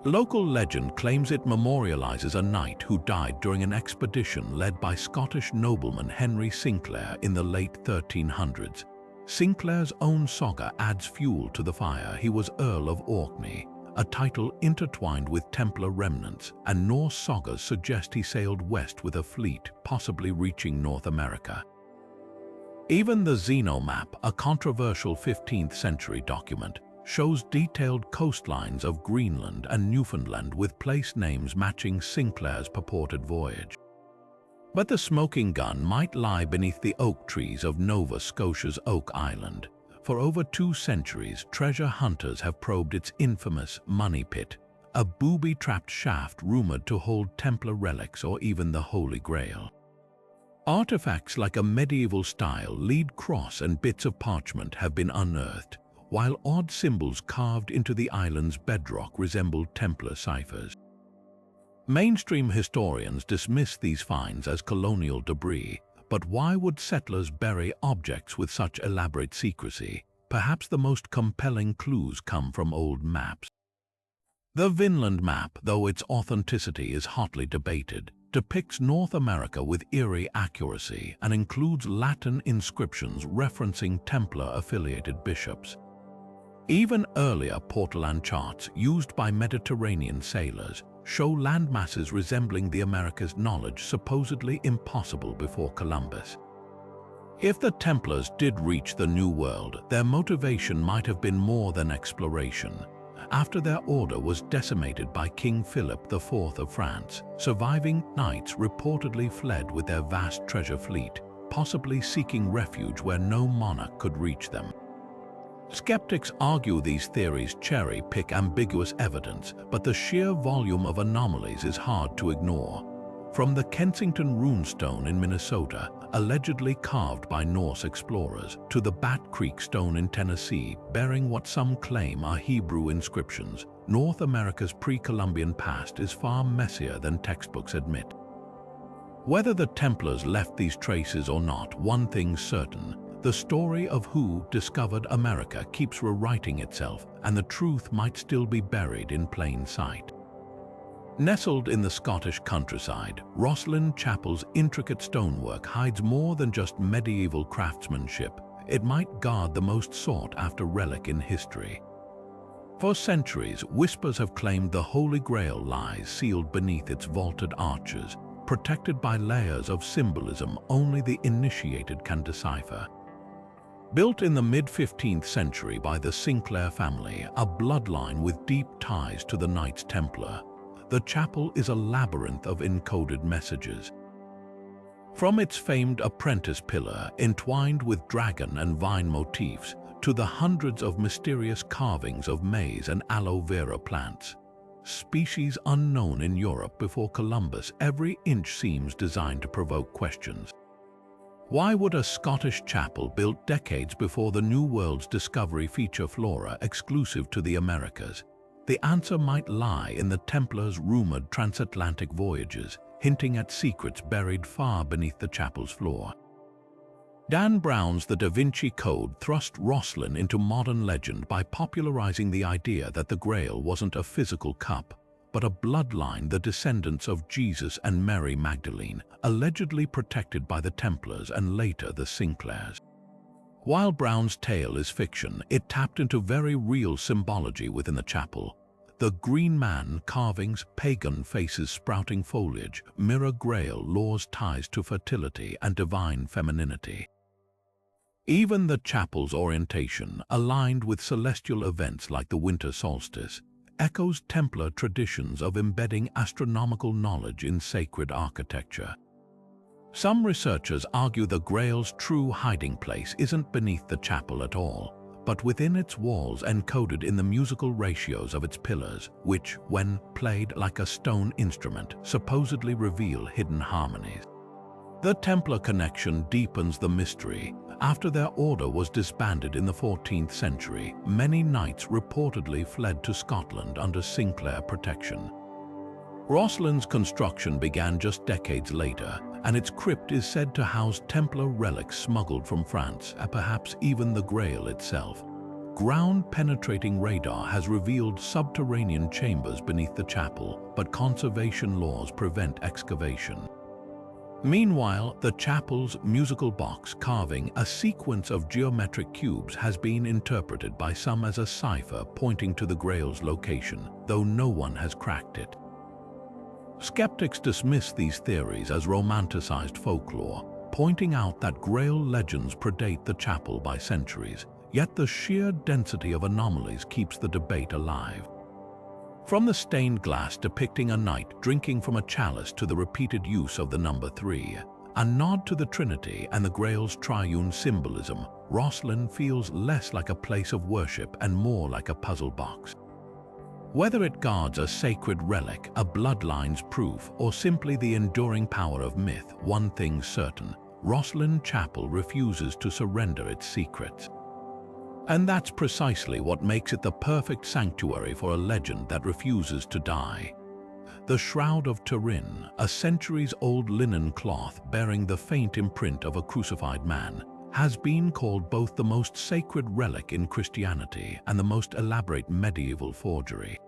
Local legend claims it memorializes a knight who died during an expedition led by Scottish nobleman Henry Sinclair in the late 1300s. Sinclair's own saga adds fuel to the fire. He was Earl of Orkney, a title intertwined with Templar remnants, and Norse sagas suggest he sailed west with a fleet, possibly reaching North America. Even the Zeno map, a controversial 15th century document, shows detailed coastlines of Greenland and Newfoundland with place names matching Sinclair's purported voyage. But the smoking gun might lie beneath the oak trees of Nova Scotia's Oak Island. For over 2 centuries, treasure hunters have probed its infamous Money Pit, a booby-trapped shaft rumored to hold Templar relics or even the Holy Grail. Artifacts like a medieval-style lead cross and bits of parchment have been unearthed, while odd symbols carved into the island's bedrock resemble Templar ciphers. Mainstream historians dismiss these finds as colonial debris, but why would settlers bury objects with such elaborate secrecy? Perhaps the most compelling clues come from old maps. The Vinland map, though its authenticity is hotly debated, depicts North America with eerie accuracy and includes Latin inscriptions referencing Templar-affiliated bishops. Even earlier Portolan charts used by Mediterranean sailors show landmasses resembling the Americas' knowledge supposedly impossible before Columbus. If the Templars did reach the New World, their motivation might have been more than exploration. After their order was decimated by King Philip IV of France, surviving knights reportedly fled with their vast treasure fleet, possibly seeking refuge where no monarch could reach them. Skeptics argue these theories cherry-pick ambiguous evidence, but the sheer volume of anomalies is hard to ignore. From the Kensington runestone in Minnesota, allegedly carved by Norse explorers, to the Bat Creek stone in Tennessee, bearing what some claim are Hebrew inscriptions, North America's pre-Columbian past is far messier than textbooks admit. Whether the Templars left these traces or not, one thing's certain: the story of who discovered America keeps rewriting itself, and the truth might still be buried in plain sight. Nestled in the Scottish countryside, Rosslyn Chapel's intricate stonework hides more than just medieval craftsmanship. It might guard the most sought-after relic in history. For centuries, whispers have claimed the Holy Grail lies sealed beneath its vaulted arches, protected by layers of symbolism only the initiated can decipher. Built in the mid-15th century by the Sinclair family, a bloodline with deep ties to the Knights Templar, the chapel is a labyrinth of encoded messages. From its famed apprentice pillar, entwined with dragon and vine motifs, to the hundreds of mysterious carvings of maize and aloe vera plants, species unknown in Europe before Columbus, every inch seems designed to provoke questions. Why would a Scottish chapel built decades before the New World's discovery feature flora exclusive to the Americas? The answer might lie in the Templars' rumored transatlantic voyages, hinting at secrets buried far beneath the chapel's floor. Dan Brown's The Da Vinci Code thrust Rosslyn into modern legend by popularizing the idea that the Grail wasn't a physical cup, but a bloodline, the descendants of Jesus and Mary Magdalene, allegedly protected by the Templars and later the Sinclairs. While Brown's tale is fiction, it tapped into very real symbology within the chapel. The Green Man carvings, pagan faces sprouting foliage, mirror Grail lore's ties to fertility and divine femininity. Even the chapel's orientation, aligned with celestial events like the winter solstice, echoes Templar traditions of embedding astronomical knowledge in sacred architecture. Some researchers argue the Grail's true hiding place isn't beneath the chapel at all, but within its walls encoded in the musical ratios of its pillars, which, when played like a stone instrument, supposedly reveal hidden harmonies. The Templar connection deepens the mystery. After their order was disbanded in the 14th century, many knights reportedly fled to Scotland under Sinclair protection. Rosslyn's construction began just decades later, and its crypt is said to house Templar relics smuggled from France, and perhaps even the Grail itself. Ground-penetrating radar has revealed subterranean chambers beneath the chapel, but conservation laws prevent excavation. Meanwhile, the chapel's musical box carving, a sequence of geometric cubes, has been interpreted by some as a cipher pointing to the Grail's location, though no one has cracked it. Skeptics dismiss these theories as romanticized folklore, pointing out that Grail legends predate the chapel by centuries, yet the sheer density of anomalies keeps the debate alive. From the stained glass depicting a knight drinking from a chalice to the repeated use of the number 3, a nod to the Trinity and the Grail's triune symbolism, Rosslyn feels less like a place of worship and more like a puzzle box. Whether it guards a sacred relic, a bloodline's proof, or simply the enduring power of myth, one thing's certain: Rosslyn Chapel refuses to surrender its secrets. And that's precisely what makes it the perfect sanctuary for a legend that refuses to die. The Shroud of Turin, a centuries-old linen cloth bearing the faint imprint of a crucified man, has been called both the most sacred relic in Christianity and the most elaborate medieval forgery.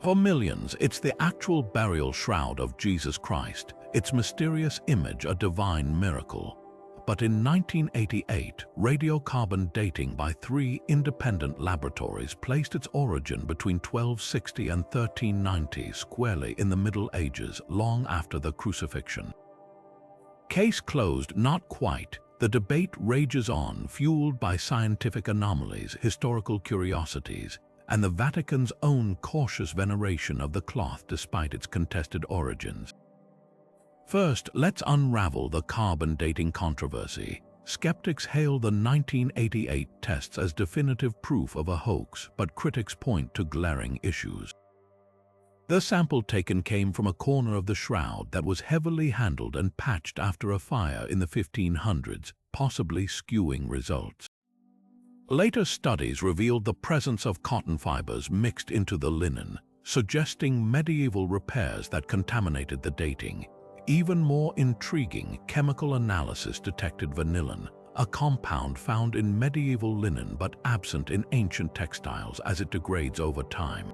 For millions, it's the actual burial shroud of Jesus Christ, its mysterious image a divine miracle. But in 1988, radiocarbon dating by 3 independent laboratories placed its origin between 1260 and 1390, squarely in the Middle Ages, long after the crucifixion. Case closed? Not quite. The debate rages on, fueled by scientific anomalies, historical curiosities, and the Vatican's own cautious veneration of the cloth despite its contested origins. First, let's unravel the carbon dating controversy. Skeptics hail the 1988 tests as definitive proof of a hoax, but critics point to glaring issues. The sample taken came from a corner of the shroud that was heavily handled and patched after a fire in the 1500s, possibly skewing results. Later studies revealed the presence of cotton fibers mixed into the linen, suggesting medieval repairs that contaminated the dating. Even more intriguing, chemical analysis detected vanillin, a compound found in medieval linen but absent in ancient textiles as it degrades over time.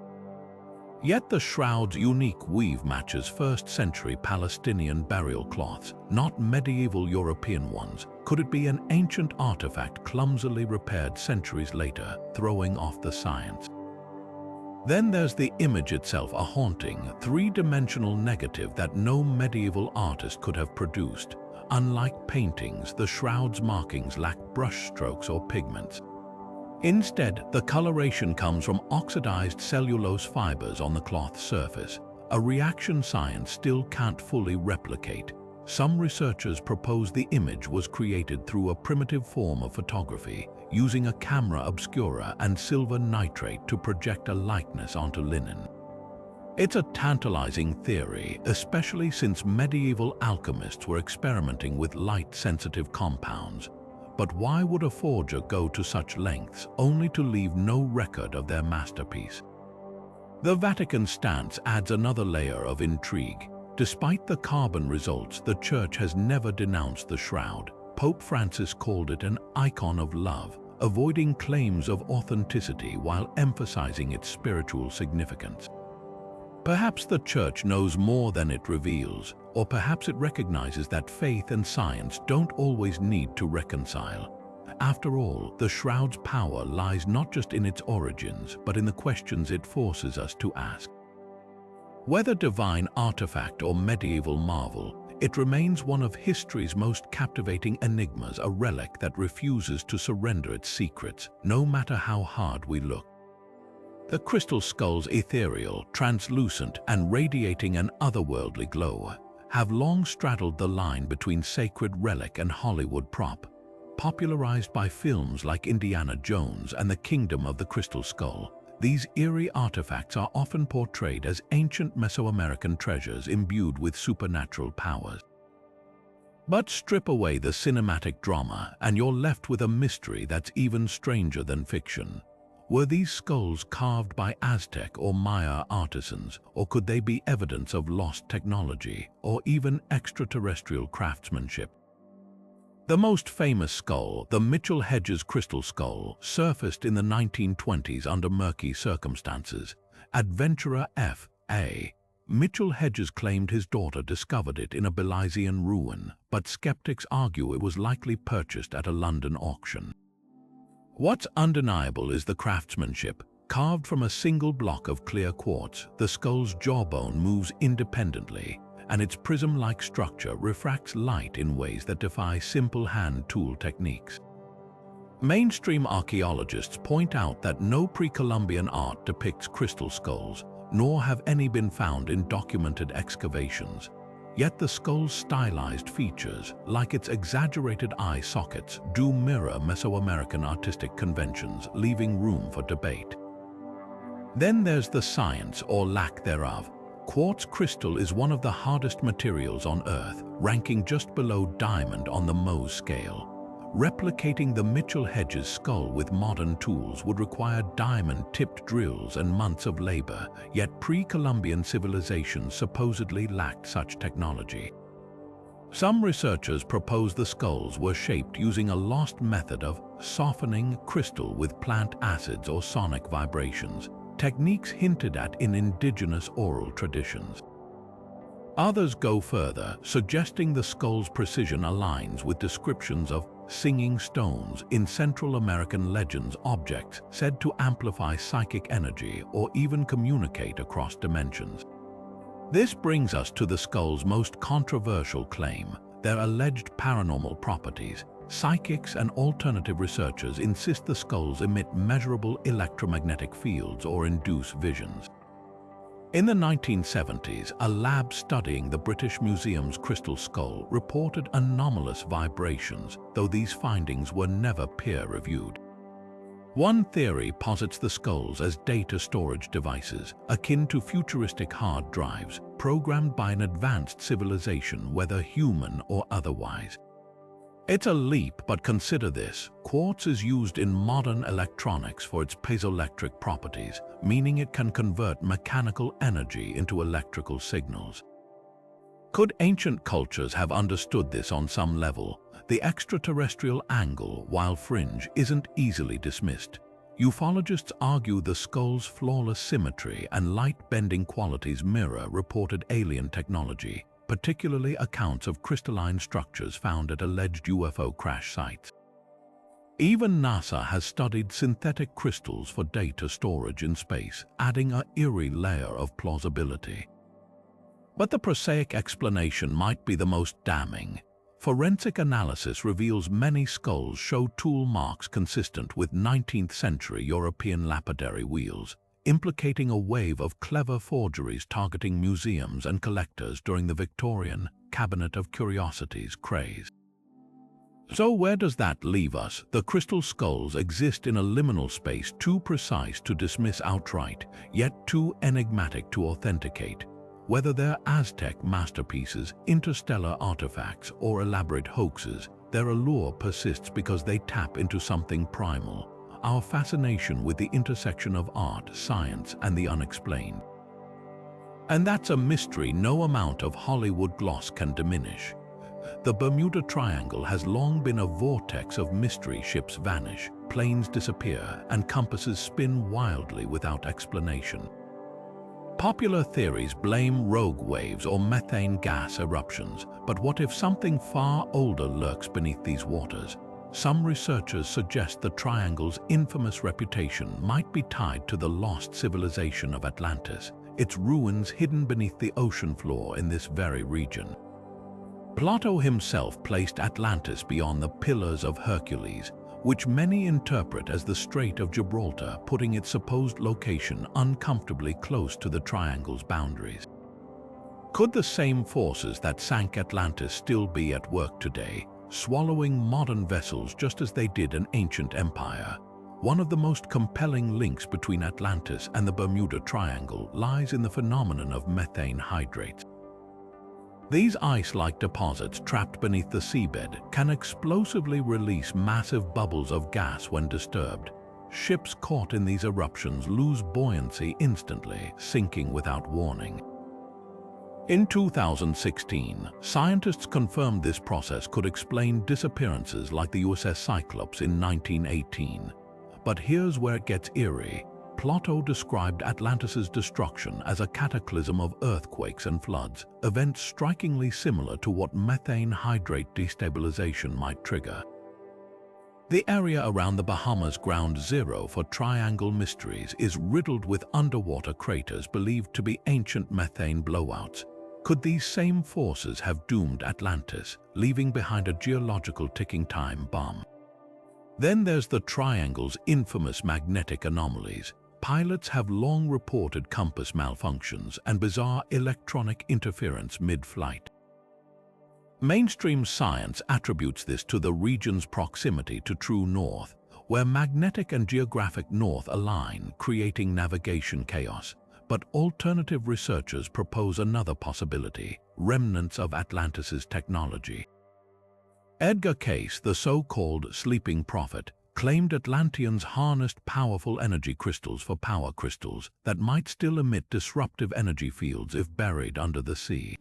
Yet the shroud's unique weave matches 1st century Palestinian burial cloths, not medieval European ones. Could it be an ancient artifact clumsily repaired centuries later, throwing off the science? Then there's the image itself, a haunting, three-dimensional negative that no medieval artist could have produced. Unlike paintings, the shroud's markings lack brushstrokes or pigments. Instead, the coloration comes from oxidized cellulose fibers on the cloth surface, a reaction science still can't fully replicate. Some researchers propose the image was created through a primitive form of photography, using a camera obscura and silver nitrate to project a likeness onto linen. It's a tantalizing theory, especially since medieval alchemists were experimenting with light-sensitive compounds. But why would a forger go to such lengths only to leave no record of their masterpiece? The Vatican's stance adds another layer of intrigue. Despite the carbon results, the Church has never denounced the shroud. Pope Francis called it an icon of love, avoiding claims of authenticity while emphasizing its spiritual significance. Perhaps the Church knows more than it reveals, or perhaps it recognizes that faith and science don't always need to reconcile. After all, the shroud's power lies not just in its origins, but in the questions it forces us to ask. Whether divine artifact or medieval marvel, it remains one of history's most captivating enigmas, a relic that refuses to surrender its secrets, no matter how hard we look. The crystal skull's ethereal, translucent, and radiating an otherworldly glow have long straddled the line between sacred relic and Hollywood prop. Popularized by films like Indiana Jones and the Kingdom of the Crystal Skull, these eerie artifacts are often portrayed as ancient Mesoamerican treasures imbued with supernatural powers. But strip away the cinematic drama and you're left with a mystery that's even stranger than fiction. Were these skulls carved by Aztec or Maya artisans, or could they be evidence of lost technology or even extraterrestrial craftsmanship? The most famous skull, the Mitchell-Hedges crystal skull, surfaced in the 1920s under murky circumstances. Adventurer F.A. Mitchell-Hedges claimed his daughter discovered it in a Belizean ruin, but skeptics argue it was likely purchased at a London auction. What's undeniable is the craftsmanship. Carved from a single block of clear quartz, the skull's jawbone moves independently, and its prism-like structure refracts light in ways that defy simple hand tool techniques. Mainstream archaeologists point out that no pre-Columbian art depicts crystal skulls, nor have any been found in documented excavations. Yet the skull's stylized features, like its exaggerated eye sockets, do mirror Mesoamerican artistic conventions, leaving room for debate. Then there's the science, or lack thereof. Quartz crystal is one of the hardest materials on Earth, ranking just below diamond on the Mohs scale. Replicating the Mitchell-Hedges skull with modern tools would require diamond-tipped drills and months of labor, yet pre-Columbian civilizations supposedly lacked such technology. Some researchers propose the skulls were shaped using a lost method of softening crystal with plant acids or sonic vibrations, techniques hinted at in indigenous oral traditions. Others go further, suggesting the skull's precision aligns with descriptions of singing stones in Central American legends, objects said to amplify psychic energy or even communicate across dimensions. This brings us to the skull's most controversial claim, their alleged paranormal properties. Psychics and alternative researchers insist the skulls emit measurable electromagnetic fields or induce visions. In the 1970s, a lab studying the British Museum's crystal skull reported anomalous vibrations, though these findings were never peer-reviewed. One theory posits the skulls as data storage devices, akin to futuristic hard drives, programmed by an advanced civilization, whether human or otherwise. It's a leap, but consider this. Quartz is used in modern electronics for its piezoelectric properties, meaning it can convert mechanical energy into electrical signals. Could ancient cultures have understood this on some level? The extraterrestrial angle, while fringe, isn't easily dismissed. Ufologists argue the skull's flawless symmetry and light-bending qualities mirror reported alien technology, particularly accounts of crystalline structures found at alleged UFO crash sites. Even NASA has studied synthetic crystals for data storage in space, adding an eerie layer of plausibility. But the prosaic explanation might be the most damning. Forensic analysis reveals many skulls show tool marks consistent with 19th-century European lapidary wheels, implicating a wave of clever forgeries targeting museums and collectors during the Victorian Cabinet of Curiosities craze. So where does that leave us? The crystal skulls exist in a liminal space too precise to dismiss outright, yet too enigmatic to authenticate. Whether they're Aztec masterpieces, interstellar artifacts, or elaborate hoaxes, their allure persists because they tap into something primal, our fascination with the intersection of art, science, and the unexplained. And that's a mystery no amount of Hollywood gloss can diminish. The Bermuda Triangle has long been a vortex of mystery. Ships vanish, planes disappear, and compasses spin wildly without explanation. Popular theories blame rogue waves or methane gas eruptions, but what if something far older lurks beneath these waters? Some researchers suggest the triangle's infamous reputation might be tied to the lost civilization of Atlantis, its ruins hidden beneath the ocean floor in this very region. Plato himself placed Atlantis beyond the Pillars of Hercules, which many interpret as the Strait of Gibraltar, putting its supposed location uncomfortably close to the triangle's boundaries. Could the same forces that sank Atlantis still be at work today, swallowing modern vessels just as they did an ancient empire? One of the most compelling links between Atlantis and the Bermuda Triangle lies in the phenomenon of methane hydrates. These ice-like deposits trapped beneath the seabed can explosively release massive bubbles of gas when disturbed. Ships caught in these eruptions lose buoyancy instantly, sinking without warning. In 2016, scientists confirmed this process could explain disappearances like the USS Cyclops in 1918. But here's where it gets eerie. Plato described Atlantis's destruction as a cataclysm of earthquakes and floods, events strikingly similar to what methane hydrate destabilization might trigger. The area around the Bahamas' ground zero for triangle mysteries is riddled with underwater craters believed to be ancient methane blowouts. Could these same forces have doomed Atlantis, leaving behind a geological ticking time bomb? Then there's the triangle's infamous magnetic anomalies. Pilots have long reported compass malfunctions and bizarre electronic interference mid-flight. Mainstream science attributes this to the region's proximity to true north, where magnetic and geographic north align, creating navigation chaos. But alternative researchers propose another possibility: remnants of Atlantis's technology. Edgar Cayce, the so-called sleeping prophet, claimed Atlanteans harnessed powerful energy crystals for power crystals that might still emit disruptive energy fields if buried under the sea.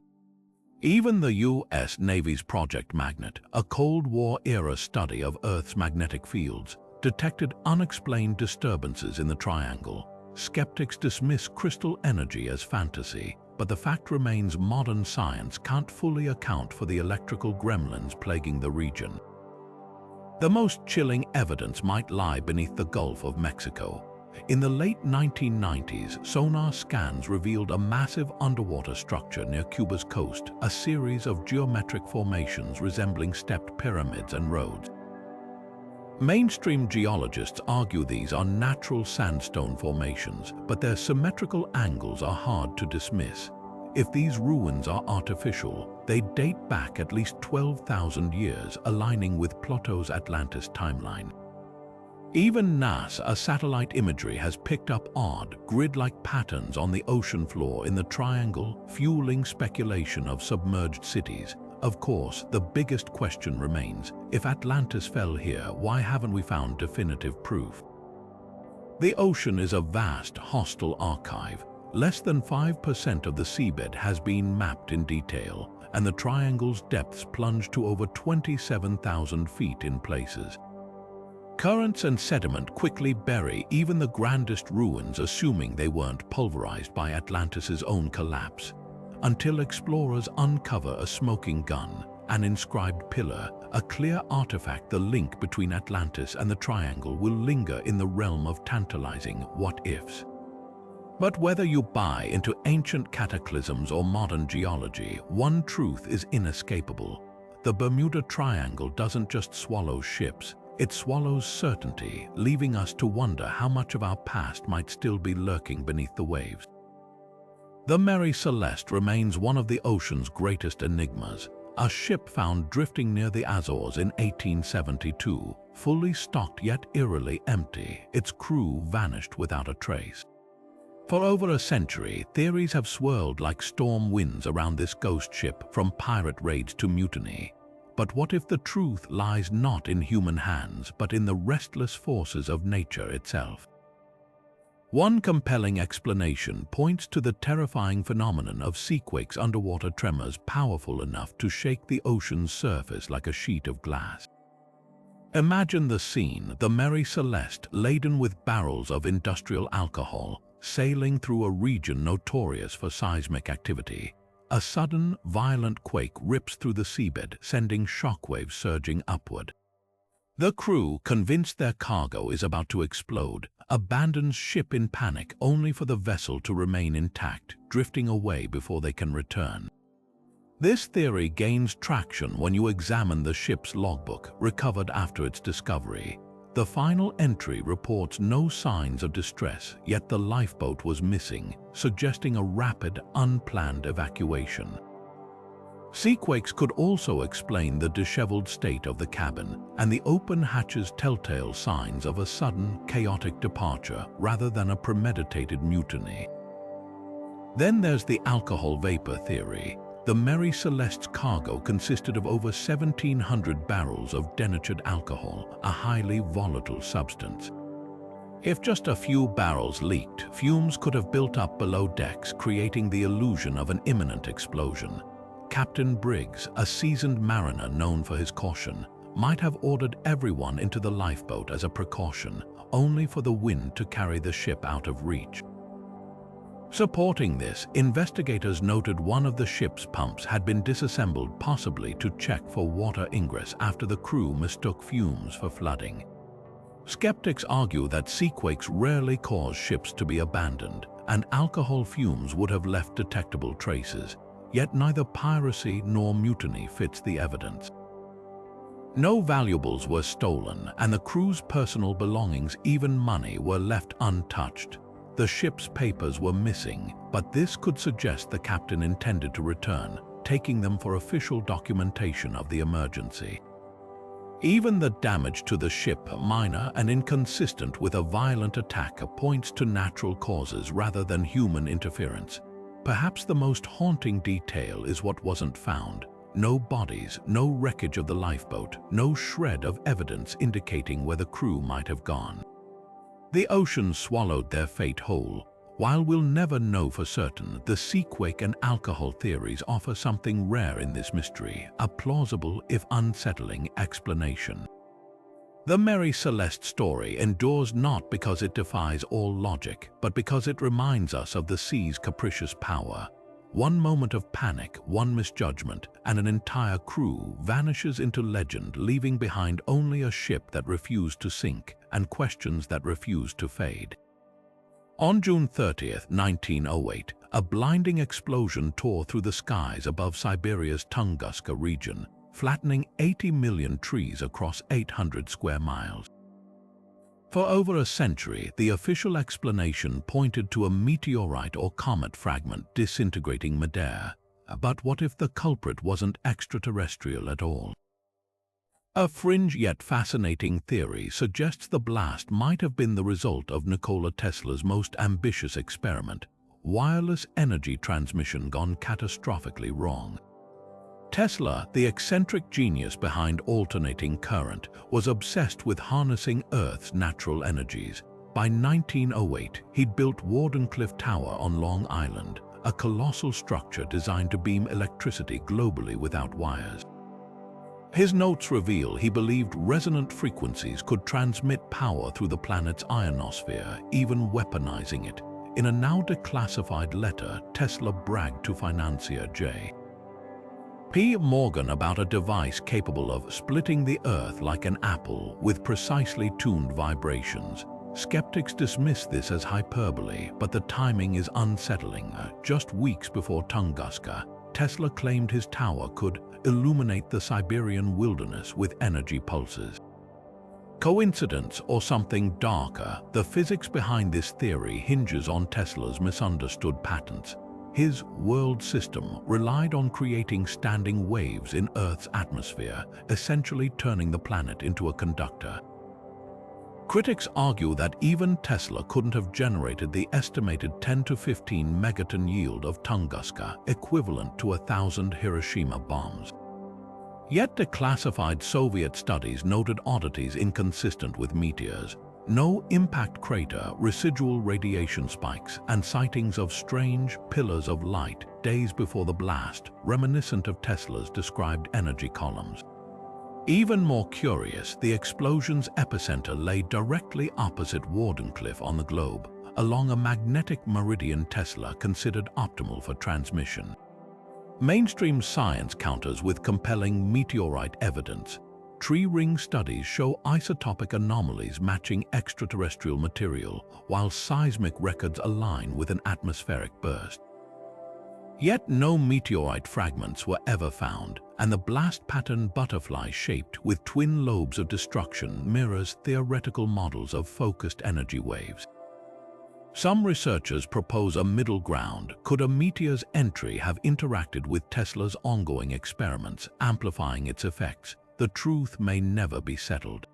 Even the U.S. Navy's Project Magnet, a Cold War-era study of Earth's magnetic fields, detected unexplained disturbances in the triangle. Skeptics dismiss crystal energy as fantasy, but the fact remains modern science can't fully account for the electrical gremlins plaguing the region. The most chilling evidence might lie beneath the Gulf of Mexico. In the late 1990s, sonar scans revealed a massive underwater structure near Cuba's coast, a series of geometric formations resembling stepped pyramids and roads. Mainstream geologists argue these are natural sandstone formations, but their symmetrical angles are hard to dismiss. If these ruins are artificial, they date back at least 12,000 years, aligning with Plato's Atlantis timeline. Even NASA satellite imagery has picked up odd, grid-like patterns on the ocean floor in the triangle, fueling speculation of submerged cities. Of course, the biggest question remains: if Atlantis fell here, why haven't we found definitive proof? The ocean is a vast, hostile archive. Less than 5% of the seabed has been mapped in detail, and the triangle's depths plunge to over 27,000 feet in places. Currents and sediment quickly bury even the grandest ruins, assuming they weren't pulverized by Atlantis's own collapse, until explorers uncover a smoking gun, an inscribed pillar, a clear artifact. The link between Atlantis and the triangle will linger in the realm of tantalizing what-ifs. But whether you buy into ancient cataclysms or modern geology, one truth is inescapable. The Bermuda Triangle doesn't just swallow ships, it swallows certainty, leaving us to wonder how much of our past might still be lurking beneath the waves. The Mary Celeste remains one of the ocean's greatest enigmas, a ship found drifting near the Azores in 1872, fully stocked yet eerily empty, its crew vanished without a trace. For over a century, theories have swirled like storm winds around this ghost ship, from pirate raids to mutiny. But what if the truth lies not in human hands, but in the restless forces of nature itself? One compelling explanation points to the terrifying phenomenon of seaquakes, underwater tremors powerful enough to shake the ocean's surface like a sheet of glass. Imagine the scene: the Mary Celeste, laden with barrels of industrial alcohol, sailing through a region notorious for seismic activity. A sudden, violent quake rips through the seabed, sending shockwaves surging upward. The crew, convinced their cargo is about to explode, abandons ship in panic, only for the vessel to remain intact, drifting away before they can return. This theory gains traction when you examine the ship's logbook, recovered after its discovery. The final entry reports no signs of distress, yet the lifeboat was missing, suggesting a rapid, unplanned evacuation. Seaquakes could also explain the disheveled state of the cabin, and the open hatches telltale signs of a sudden, chaotic departure rather than a premeditated mutiny. Then there's the alcohol vapor theory. The Mary Celeste's cargo consisted of over 1,700 barrels of denatured alcohol, a highly volatile substance. If just a few barrels leaked, fumes could have built up below decks, creating the illusion of an imminent explosion. Captain Briggs, a seasoned mariner known for his caution, might have ordered everyone into the lifeboat as a precaution, only for the wind to carry the ship out of reach. Supporting this, investigators noted one of the ship's pumps had been disassembled, possibly to check for water ingress after the crew mistook fumes for flooding. Skeptics argue that seaquakes rarely cause ships to be abandoned, and alcohol fumes would have left detectable traces, yet neither piracy nor mutiny fits the evidence. No valuables were stolen, and the crew's personal belongings, even money, were left untouched. The ship's papers were missing, but this could suggest the captain intended to return, taking them for official documentation of the emergency. Even the damage to the ship, minor and inconsistent with a violent attack, points to natural causes rather than human interference. Perhaps the most haunting detail is what wasn't found. No bodies, no wreckage of the lifeboat, no shred of evidence indicating where the crew might have gone. The ocean swallowed their fate whole. While we'll never know for certain, the seaquake and alcohol theories offer something rare in this mystery, a plausible, if unsettling, explanation. The Mary Celeste story endures not because it defies all logic, but because it reminds us of the sea's capricious power. One moment of panic, one misjudgment, and an entire crew vanishes into legend, leaving behind only a ship that refused to sink and questions that refused to fade. On June 30, 1908, a blinding explosion tore through the skies above Siberia's Tunguska region, flattening 80 million trees across 800 square miles. For over a century, the official explanation pointed to a meteorite or comet fragment disintegrating midair. But what if the culprit wasn't extraterrestrial at all? A fringe yet fascinating theory suggests the blast might have been the result of Nikola Tesla's most ambitious experiment, wireless energy transmission gone catastrophically wrong. Tesla, the eccentric genius behind alternating current, was obsessed with harnessing Earth's natural energies. By 1908, he'd built Wardenclyffe Tower on Long Island, a colossal structure designed to beam electricity globally without wires. His notes reveal he believed resonant frequencies could transmit power through the planet's ionosphere, even weaponizing it. In a now declassified letter, Tesla bragged to financier J. P. Morgan about a device capable of splitting the Earth like an apple with precisely tuned vibrations. Skeptics dismiss this as hyperbole, but the timing is unsettling. Just weeks before Tunguska, Tesla claimed his tower could illuminate the Siberian wilderness with energy pulses. Coincidence or something darker? The physics behind this theory hinges on Tesla's misunderstood patents. His world system relied on creating standing waves in Earth's atmosphere, essentially turning the planet into a conductor. Critics argue that even Tesla couldn't have generated the estimated 10 to 15 megaton yield of Tunguska, equivalent to 1,000 Hiroshima bombs. Yet declassified Soviet studies noted oddities inconsistent with meteors. No impact crater, residual radiation spikes, and sightings of strange pillars of light days before the blast, reminiscent of Tesla's described energy columns. Even more curious, the explosion's epicenter lay directly opposite Wardenclyffe on the globe, along a magnetic meridian Tesla considered optimal for transmission. Mainstream science counters with compelling meteorite evidence. Tree ring studies show isotopic anomalies matching extraterrestrial material, while seismic records align with an atmospheric burst. Yet no meteorite fragments were ever found, and the blast pattern butterfly-shaped with twin lobes of destruction mirrors theoretical models of focused energy waves. Some researchers propose a middle ground. Could a meteor's entry have interacted with Tesla's ongoing experiments, amplifying its effects? The truth may never be settled.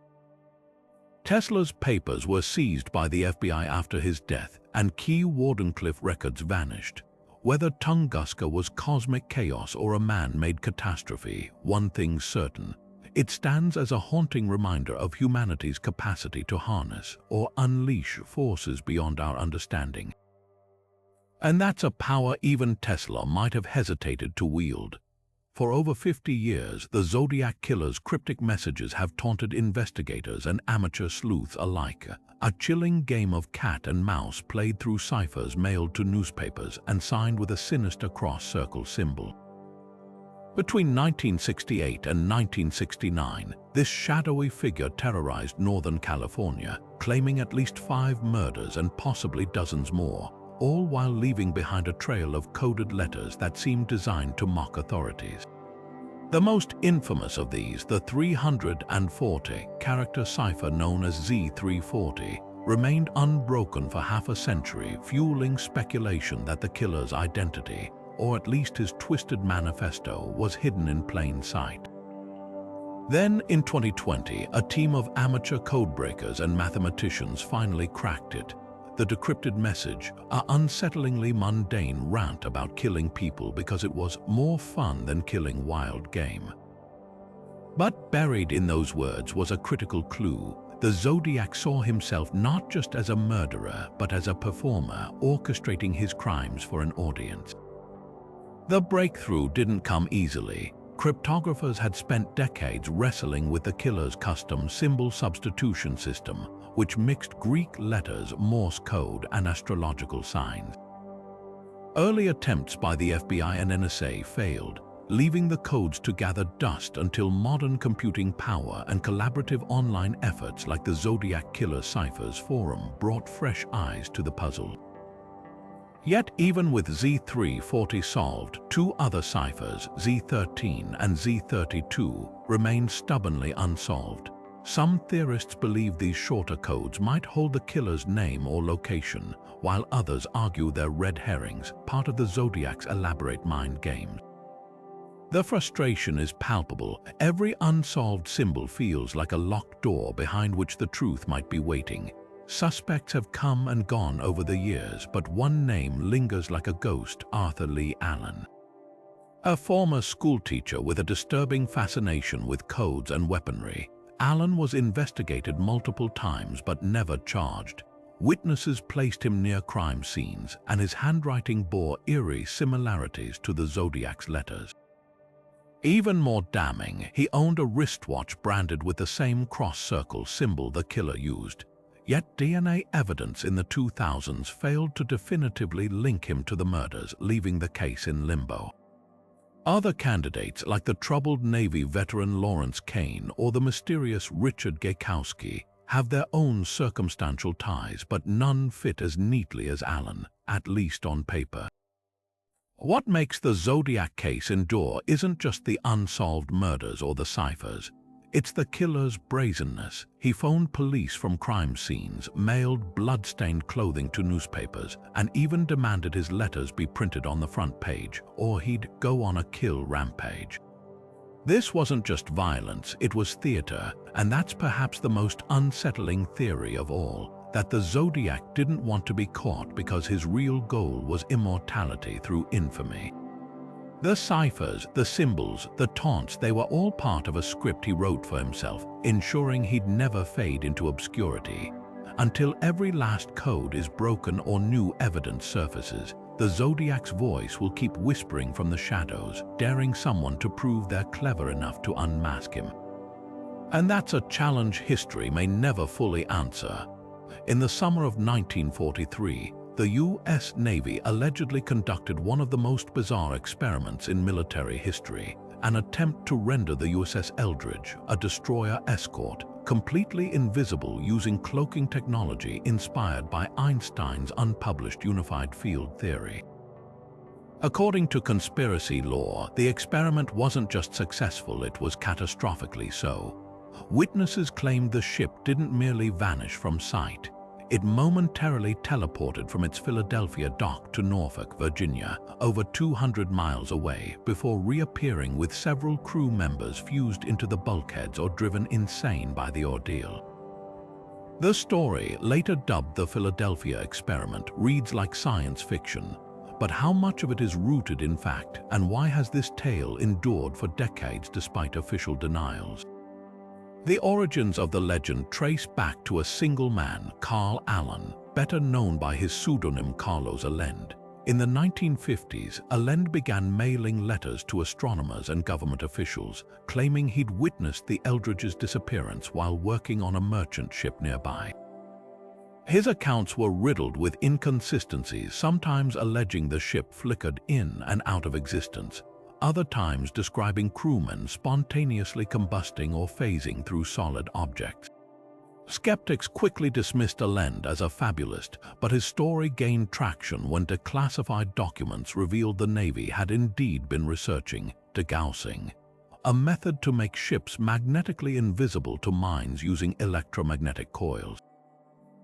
Tesla's papers were seized by the FBI after his death, and key Wardenclyffe records vanished. Whether Tunguska was cosmic chaos or a man-made catastrophe, one thing's certain: it stands as a haunting reminder of humanity's capacity to harness or unleash forces beyond our understanding. And that's a power even Tesla might have hesitated to wield. For over 50 years, the Zodiac Killer's cryptic messages have taunted investigators and amateur sleuths alike, a chilling game of cat and mouse played through ciphers mailed to newspapers and signed with a sinister cross-circle symbol. Between 1968 and 1969, this shadowy figure terrorized Northern California, claiming at least 5 murders and possibly dozens more, all while leaving behind a trail of coded letters that seemed designed to mock authorities. The most infamous of these, the 340-character cipher known as Z340, remained unbroken for half a century, fueling speculation that the killer's identity, or at least his twisted manifesto, was hidden in plain sight. Then, in 2020, a team of amateur codebreakers and mathematicians finally cracked it. The decrypted message, an unsettlingly mundane rant about killing people because it was more fun than killing wild game. But buried in those words was a critical clue. The Zodiac saw himself not just as a murderer, but as a performer orchestrating his crimes for an audience. The breakthrough didn't come easily. Cryptographers had spent decades wrestling with the killer's custom symbol substitution system, which mixed Greek letters, Morse code, and astrological signs. Early attempts by the FBI and NSA failed, leaving the codes to gather dust until modern computing power and collaborative online efforts like the Zodiac Killer Ciphers Forum brought fresh eyes to the puzzle. Yet even with Z340 solved, 2 other ciphers, Z13 and Z32, remained stubbornly unsolved. Some theorists believe these shorter codes might hold the killer's name or location, while others argue they're red herrings, part of the Zodiac's elaborate mind games. The frustration is palpable. Every unsolved symbol feels like a locked door behind which the truth might be waiting. Suspects have come and gone over the years, but one name lingers like a ghost: Arthur Lee Allen. A former schoolteacher with a disturbing fascination with codes and weaponry, Allen was investigated multiple times but never charged. Witnesses placed him near crime scenes, and his handwriting bore eerie similarities to the Zodiac's letters. Even more damning, he owned a wristwatch branded with the same cross-circle symbol the killer used. Yet DNA evidence in the 2000s failed to definitively link him to the murders, leaving the case in limbo. Other candidates, like the troubled Navy veteran Lawrence Kane or the mysterious Richard Gaykowski, have their own circumstantial ties, but none fit as neatly as Allen, at least on paper. What makes the Zodiac case endure isn't just the unsolved murders or the ciphers. It's the killer's brazenness. He phoned police from crime scenes, mailed blood-stained clothing to newspapers, and even demanded his letters be printed on the front page, or he'd go on a kill rampage. This wasn't just violence, it was theater, and that's perhaps the most unsettling theory of all, that the Zodiac didn't want to be caught because his real goal was immortality through infamy. The ciphers, the symbols, the taunts, they were all part of a script he wrote for himself, ensuring he'd never fade into obscurity. Until every last code is broken or new evidence surfaces, the Zodiac's voice will keep whispering from the shadows, daring someone to prove they're clever enough to unmask him. And that's a challenge history may never fully answer. In the summer of 1943, the U.S. Navy allegedly conducted one of the most bizarre experiments in military history, an attempt to render the USS Eldridge, a destroyer escort, completely invisible using cloaking technology inspired by Einstein's unpublished unified field theory. According to conspiracy lore, the experiment wasn't just successful, it was catastrophically so. Witnesses claimed the ship didn't merely vanish from sight. It momentarily teleported from its Philadelphia dock to Norfolk, Virginia, over 200 miles away, before reappearing with several crew members fused into the bulkheads or driven insane by the ordeal. The story, later dubbed the Philadelphia experiment, reads like science fiction. But how much of it is rooted in fact, and why has this tale endured for decades despite official denials? The origins of the legend trace back to a single man, Carl Allen, better known by his pseudonym Carlos Allende. In the 1950s, Allende began mailing letters to astronomers and government officials, claiming he'd witnessed the Eldridge's disappearance while working on a merchant ship nearby. His accounts were riddled with inconsistencies, sometimes alleging the ship flickered in and out of existence, other times describing crewmen spontaneously combusting or phasing through solid objects. Skeptics quickly dismissed Allende as a fabulist, but his story gained traction when declassified documents revealed the Navy had indeed been researching degaussing, a method to make ships magnetically invisible to mines using electromagnetic coils.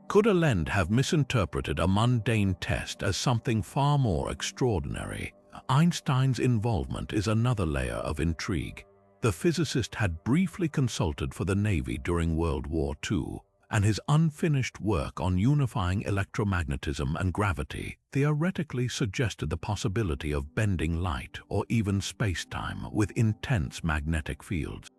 Could Allende have misinterpreted a mundane test as something far more extraordinary? Einstein's involvement is another layer of intrigue. The physicist had briefly consulted for the Navy during World War II, and his unfinished work on unifying electromagnetism and gravity theoretically suggested the possibility of bending light or even space-time with intense magnetic fields.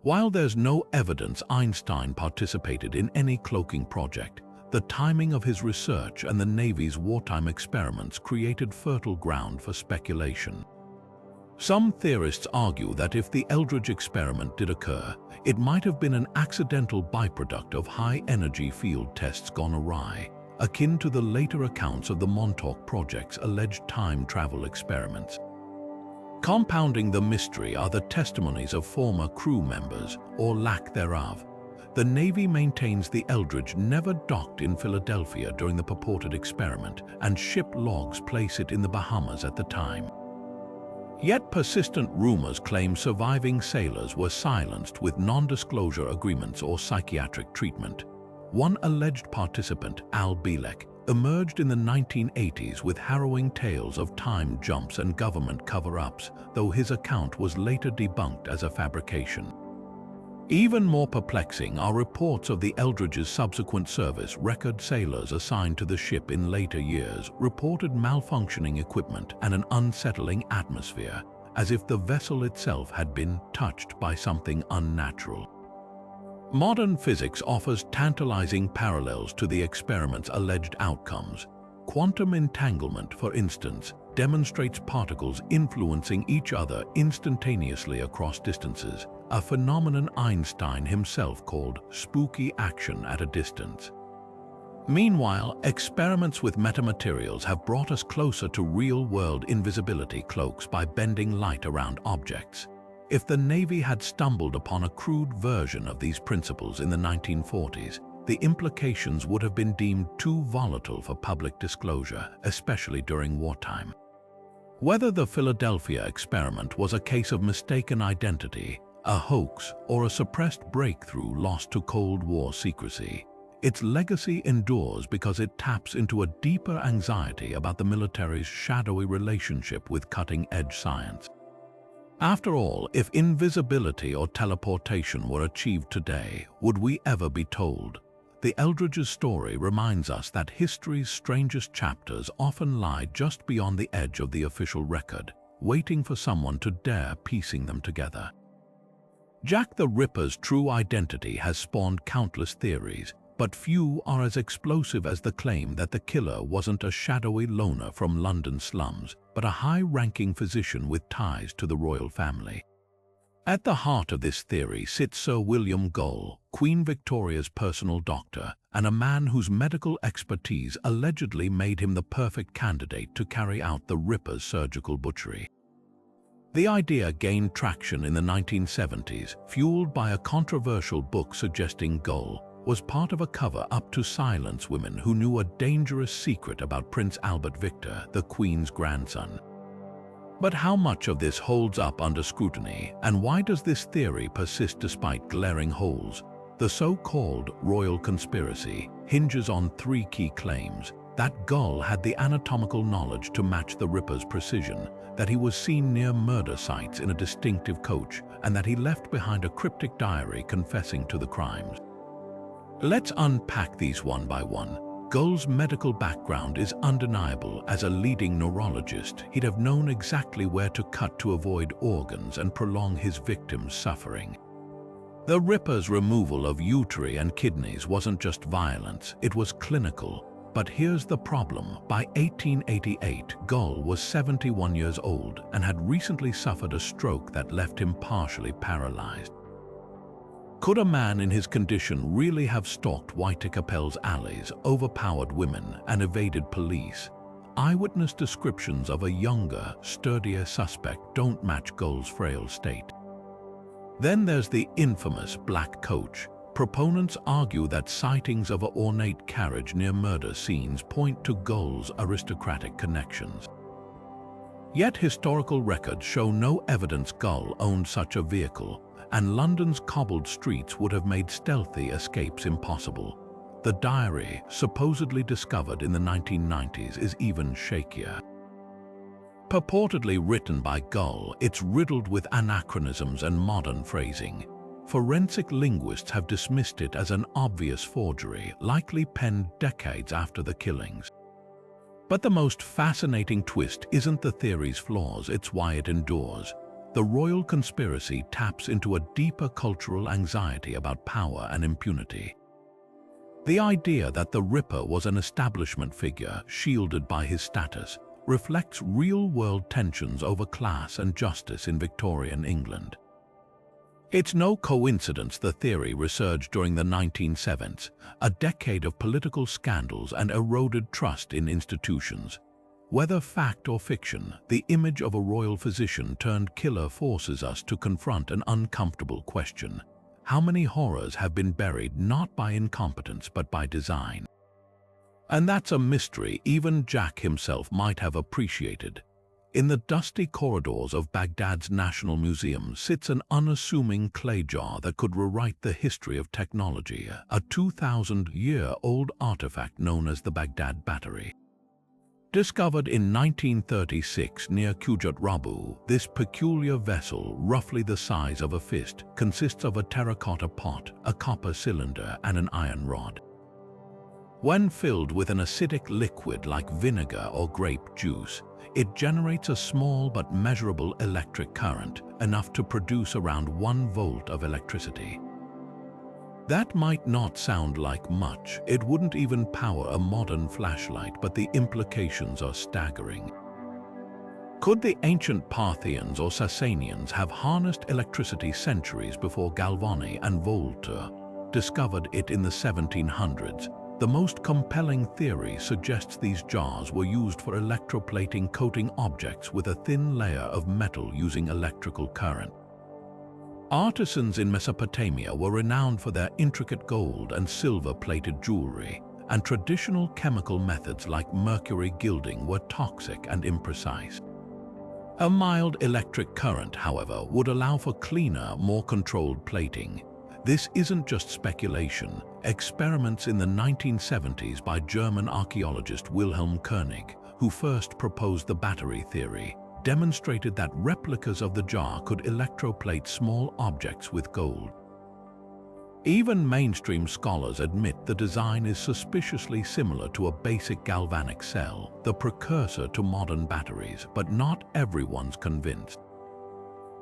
While there's no evidence Einstein participated in any cloaking project, the timing of his research and the Navy's wartime experiments created fertile ground for speculation. Some theorists argue that if the Eldridge experiment did occur, it might have been an accidental byproduct of high-energy field tests gone awry, akin to the later accounts of the Montauk Project's alleged time travel experiments. Compounding the mystery are the testimonies of former crew members, or lack thereof. The Navy maintains the Eldridge never docked in Philadelphia during the purported experiment, and ship logs place it in the Bahamas at the time. Yet persistent rumors claim surviving sailors were silenced with non-disclosure agreements or psychiatric treatment. One alleged participant, Al Bielek, emerged in the 1980s with harrowing tales of time jumps and government cover-ups, though his account was later debunked as a fabrication. Even more perplexing are reports of the Eldridge's subsequent service. Record sailors assigned to the ship in later years reported malfunctioning equipment and an unsettling atmosphere, as if the vessel itself had been touched by something unnatural. Modern physics offers tantalizing parallels to the experiment's alleged outcomes. Quantum entanglement, for instance, demonstrates particles influencing each other instantaneously across distances, a phenomenon Einstein himself called spooky action at a distance. Meanwhile, experiments with metamaterials have brought us closer to real-world invisibility cloaks by bending light around objects. If the Navy had stumbled upon a crude version of these principles in the 1940s, the implications would have been deemed too volatile for public disclosure, especially during wartime. Whether the Philadelphia experiment was a case of mistaken identity, a hoax, or a suppressed breakthrough lost to Cold War secrecy, its legacy endures because it taps into a deeper anxiety about the military's shadowy relationship with cutting-edge science. After all, if invisibility or teleportation were achieved today, would we ever be told? The Eldridge's story reminds us that history's strangest chapters often lie just beyond the edge of the official record, waiting for someone to dare piecing them together. Jack the Ripper's true identity has spawned countless theories, but few are as explosive as the claim that the killer wasn't a shadowy loner from London slums, but a high-ranking physician with ties to the royal family. At the heart of this theory sits Sir William Gull, Queen Victoria's personal doctor, and a man whose medical expertise allegedly made him the perfect candidate to carry out the Ripper's surgical butchery. The idea gained traction in the 1970s, fueled by a controversial book suggesting Gull was part of a cover-up to silence women who knew a dangerous secret about Prince Albert Victor, the Queen's grandson. But how much of this holds up under scrutiny, and why does this theory persist despite glaring holes? The so-called royal conspiracy hinges on three key claims: that Gull had the anatomical knowledge to match the Ripper's precision, that he was seen near murder sites in a distinctive coach, and that he left behind a cryptic diary confessing to the crimes. Let's unpack these one by one. Gull's medical background is undeniable. As a leading neurologist, he'd have known exactly where to cut to avoid organs and prolong his victims' suffering. The Ripper's removal of ureters and kidneys wasn't just violence, it was clinical. But here's the problem. By 1888, Gull was 71 years old and had recently suffered a stroke that left him partially paralyzed. Could a man in his condition really have stalked Whitechapel's alleys, overpowered women, and evaded police? Eyewitness descriptions of a younger, sturdier suspect don't match Gull's frail state. Then there's the infamous black coach. Proponents argue that sightings of an ornate carriage near murder scenes point to Gull's aristocratic connections. Yet historical records show no evidence Gull owned such a vehicle, and London's cobbled streets would have made stealthy escapes impossible. The diary, supposedly discovered in the 1990s, is even shakier. Purportedly written by Gull, it's riddled with anachronisms and modern phrasing. Forensic linguists have dismissed it as an obvious forgery, likely penned decades after the killings. But the most fascinating twist isn't the theory's flaws, it's why it endures. The royal conspiracy taps into a deeper cultural anxiety about power and impunity. The idea that the Ripper was an establishment figure shielded by his status reflects real-world tensions over class and justice in Victorian England. It's no coincidence the theory resurged during the 1970s, a decade of political scandals and eroded trust in institutions. Whether fact or fiction, the image of a royal physician turned killer forces us to confront an uncomfortable question. How many horrors have been buried not by incompetence but by design? And that's a mystery even Jack himself might have appreciated. In the dusty corridors of Baghdad's National Museum sits an unassuming clay jar that could rewrite the history of technology, a 2,000-year-old artifact known as the Baghdad Battery. Discovered in 1936 near Qujat Rabu, this peculiar vessel, roughly the size of a fist, consists of a terracotta pot, a copper cylinder, and an iron rod. When filled with an acidic liquid like vinegar or grape juice, it generates a small but measurable electric current, enough to produce around 1 volt of electricity. That might not sound like much. It wouldn't even power a modern flashlight, but the implications are staggering. Could the ancient Parthians or Sasanians have harnessed electricity centuries before Galvani and Volta discovered it in the 1700s? The most compelling theory suggests these jars were used for electroplating, coating objects with a thin layer of metal using electrical current. Artisans in Mesopotamia were renowned for their intricate gold and silver-plated jewelry, and traditional chemical methods like mercury gilding were toxic and imprecise. A mild electric current, however, would allow for cleaner, more controlled plating. This isn't just speculation. Experiments in the 1970s by German archaeologist Wilhelm Koenig, who first proposed the battery theory, demonstrated that replicas of the jar could electroplate small objects with gold. Even mainstream scholars admit the design is suspiciously similar to a basic galvanic cell, the precursor to modern batteries, but not everyone's convinced.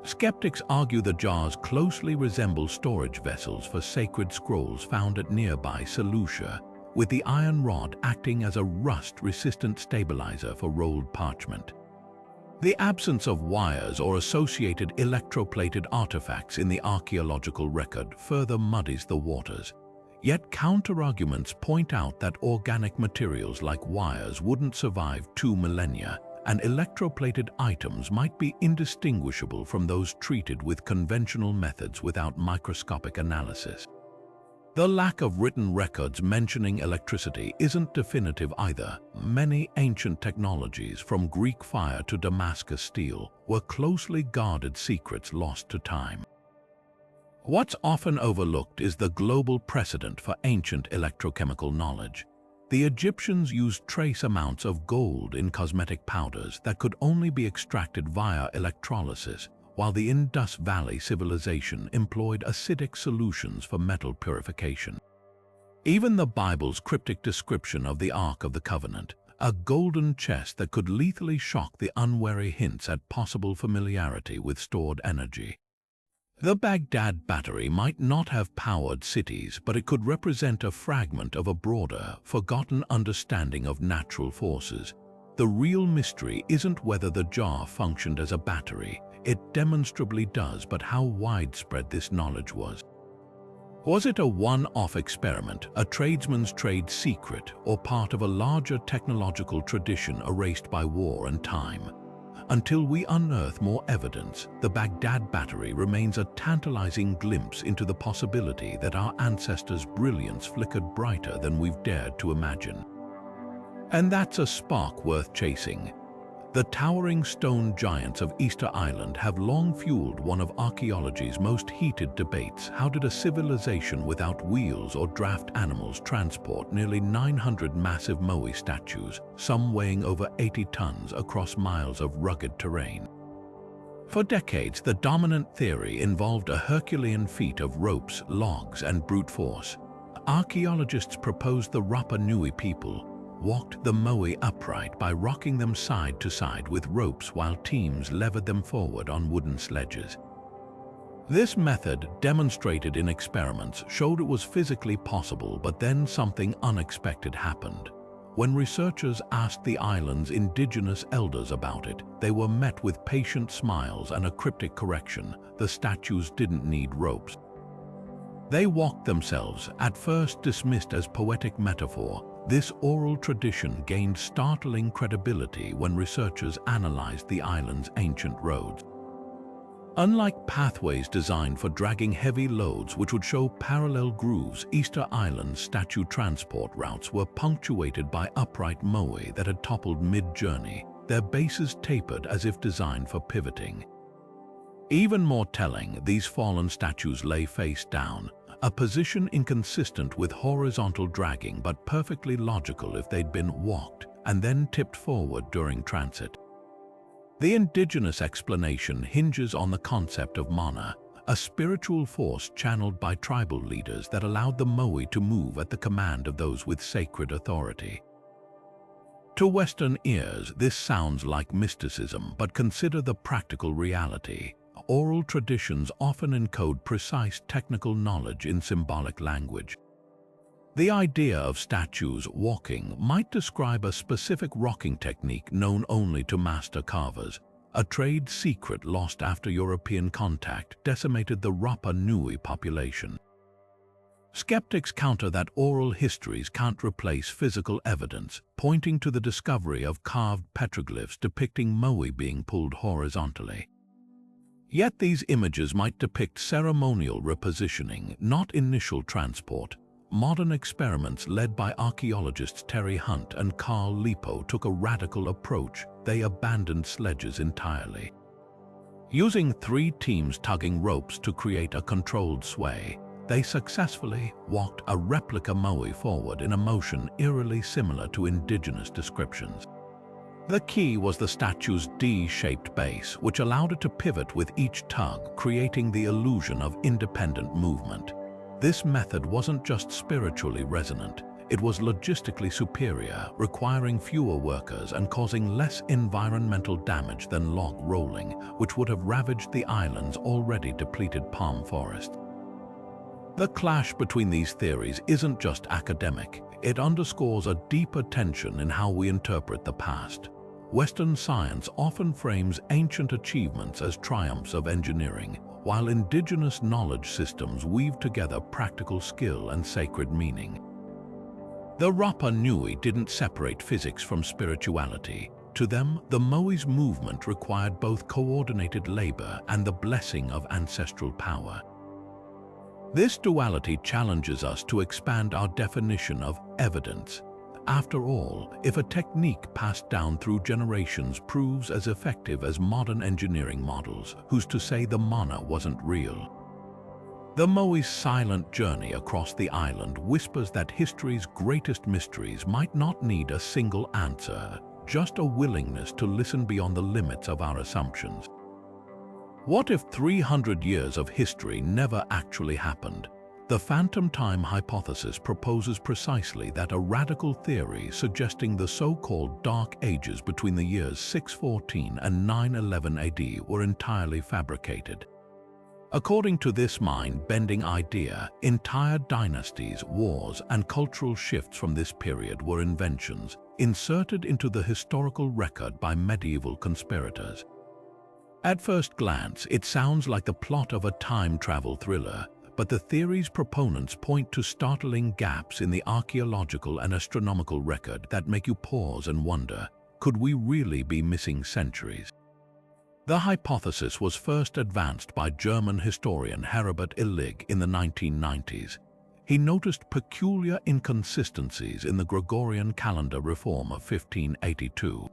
Skeptics argue the jars closely resemble storage vessels for sacred scrolls found at nearby Seleucia, with the iron rod acting as a rust-resistant stabilizer for rolled parchment. The absence of wires or associated electroplated artifacts in the archaeological record further muddies the waters. Yet counterarguments point out that organic materials like wires wouldn't survive 2 millennia, and electroplated items might be indistinguishable from those treated with conventional methods without microscopic analysis. The lack of written records mentioning electricity isn't definitive either. Many ancient technologies, from Greek fire to Damascus steel, were closely guarded secrets lost to time. What's often overlooked is the global precedent for ancient electrochemical knowledge. The Egyptians used trace amounts of gold in cosmetic powders that could only be extracted via electrolysis, while the Indus Valley civilization employed acidic solutions for metal purification. Even the Bible's cryptic description of the Ark of the Covenant, a golden chest that could lethally shock the unwary, hints at possible familiarity with stored energy. The Baghdad battery might not have powered cities, but it could represent a fragment of a broader, forgotten understanding of natural forces. The real mystery isn't whether the jar functioned as a battery. It demonstrably does, but how widespread this knowledge was. Was it a one-off experiment, a tradesman's trade secret, or part of a larger technological tradition erased by war and time? Until we unearth more evidence, the Baghdad battery remains a tantalizing glimpse into the possibility that our ancestors' brilliance flickered brighter than we've dared to imagine. And that's a spark worth chasing. The towering stone giants of Easter Island have long fueled one of archaeology's most heated debates. How did a civilization without wheels or draft animals transport nearly 900 massive Moai statues, some weighing over 80 tons, across miles of rugged terrain? For decades, the dominant theory involved a Herculean feat of ropes, logs, and brute force. Archaeologists proposed the Rapa Nui people walked the Moai upright by rocking them side to side with ropes while teams levered them forward on wooden sledges. This method, demonstrated in experiments, showed it was physically possible, but then something unexpected happened. When researchers asked the island's indigenous elders about it, they were met with patient smiles and a cryptic correction: the statues didn't need ropes. They walked themselves, at first dismissed as poetic metaphor. This oral tradition gained startling credibility when researchers analyzed the island's ancient roads. Unlike pathways designed for dragging heavy loads which would show parallel grooves, Easter Island's statue transport routes were punctuated by upright Moai that had toppled mid-journey, their bases tapered as if designed for pivoting. Even more telling, these fallen statues lay face down, a position inconsistent with horizontal dragging but perfectly logical if they'd been walked and then tipped forward during transit. The indigenous explanation hinges on the concept of mana, a spiritual force channeled by tribal leaders that allowed the Moai to move at the command of those with sacred authority. To Western ears, this sounds like mysticism, but consider the practical reality. oral traditions often encode precise technical knowledge in symbolic language. The idea of statues walking might describe a specific rocking technique known only to master carvers. A trade secret lost after European contact decimated the Rapa Nui population. Skeptics counter that oral histories can't replace physical evidence, pointing to the discovery of carved petroglyphs depicting moai being pulled horizontally. Yet these images might depict ceremonial repositioning, not initial transport. Modern experiments led by archaeologists Terry Hunt and Carl Lipo took a radical approach. They abandoned sledges entirely. Using 3 teams tugging ropes to create a controlled sway, they successfully walked a replica moai forward in a motion eerily similar to indigenous descriptions. The key was the statue's D-shaped base, which allowed it to pivot with each tug, creating the illusion of independent movement. This method wasn't just spiritually resonant, it was logistically superior, requiring fewer workers and causing less environmental damage than log rolling, which would have ravaged the island's already depleted palm forest. The clash between these theories isn't just academic, it underscores a deeper tension in how we interpret the past. Western science often frames ancient achievements as triumphs of engineering, while indigenous knowledge systems weave together practical skill and sacred meaning. The Rapa Nui didn't separate physics from spirituality. To them, the moai's movement required both coordinated labor and the blessing of ancestral power. This duality challenges us to expand our definition of evidence. After all, if a technique passed down through generations proves as effective as modern engineering models, who's to say the mana wasn't real? The moai's silent journey across the island whispers that history's greatest mysteries might not need a single answer, just a willingness to listen beyond the limits of our assumptions. What if 300 years of history never actually happened? The phantom time hypothesis proposes precisely that, a radical theory suggesting the so-called Dark Ages between the years 614 and 911 AD were entirely fabricated. According to this mind-bending idea, entire dynasties, wars, and cultural shifts from this period were inventions inserted into the historical record by medieval conspirators. At first glance, it sounds like the plot of a time travel thriller, but the theory's proponents point to startling gaps in the archaeological and astronomical record that make you pause and wonder, could we really be missing centuries? The hypothesis was first advanced by German historian Herbert Illig in the 1990s. He noticed peculiar inconsistencies in the Gregorian calendar reform of 1582.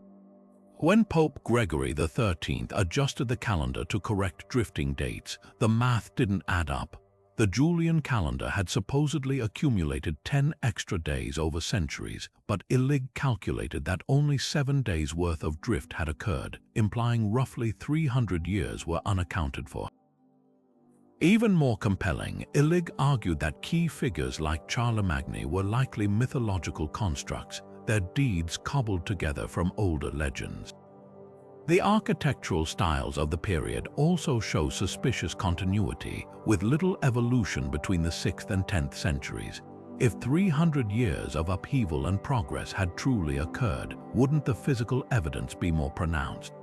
When Pope Gregory XIII adjusted the calendar to correct drifting dates, the math didn't add up. The Julian calendar had supposedly accumulated 10 extra days over centuries, but Illig calculated that only 7 days' worth of drift had occurred, implying roughly 300 years were unaccounted for. Even more compelling, Illig argued that key figures like Charlemagne were likely mythological constructs, their deeds cobbled together from older legends. The architectural styles of the period also show suspicious continuity, with little evolution between the 6th and 10th centuries. If 300 years of upheaval and progress had truly occurred, wouldn't the physical evidence be more pronounced?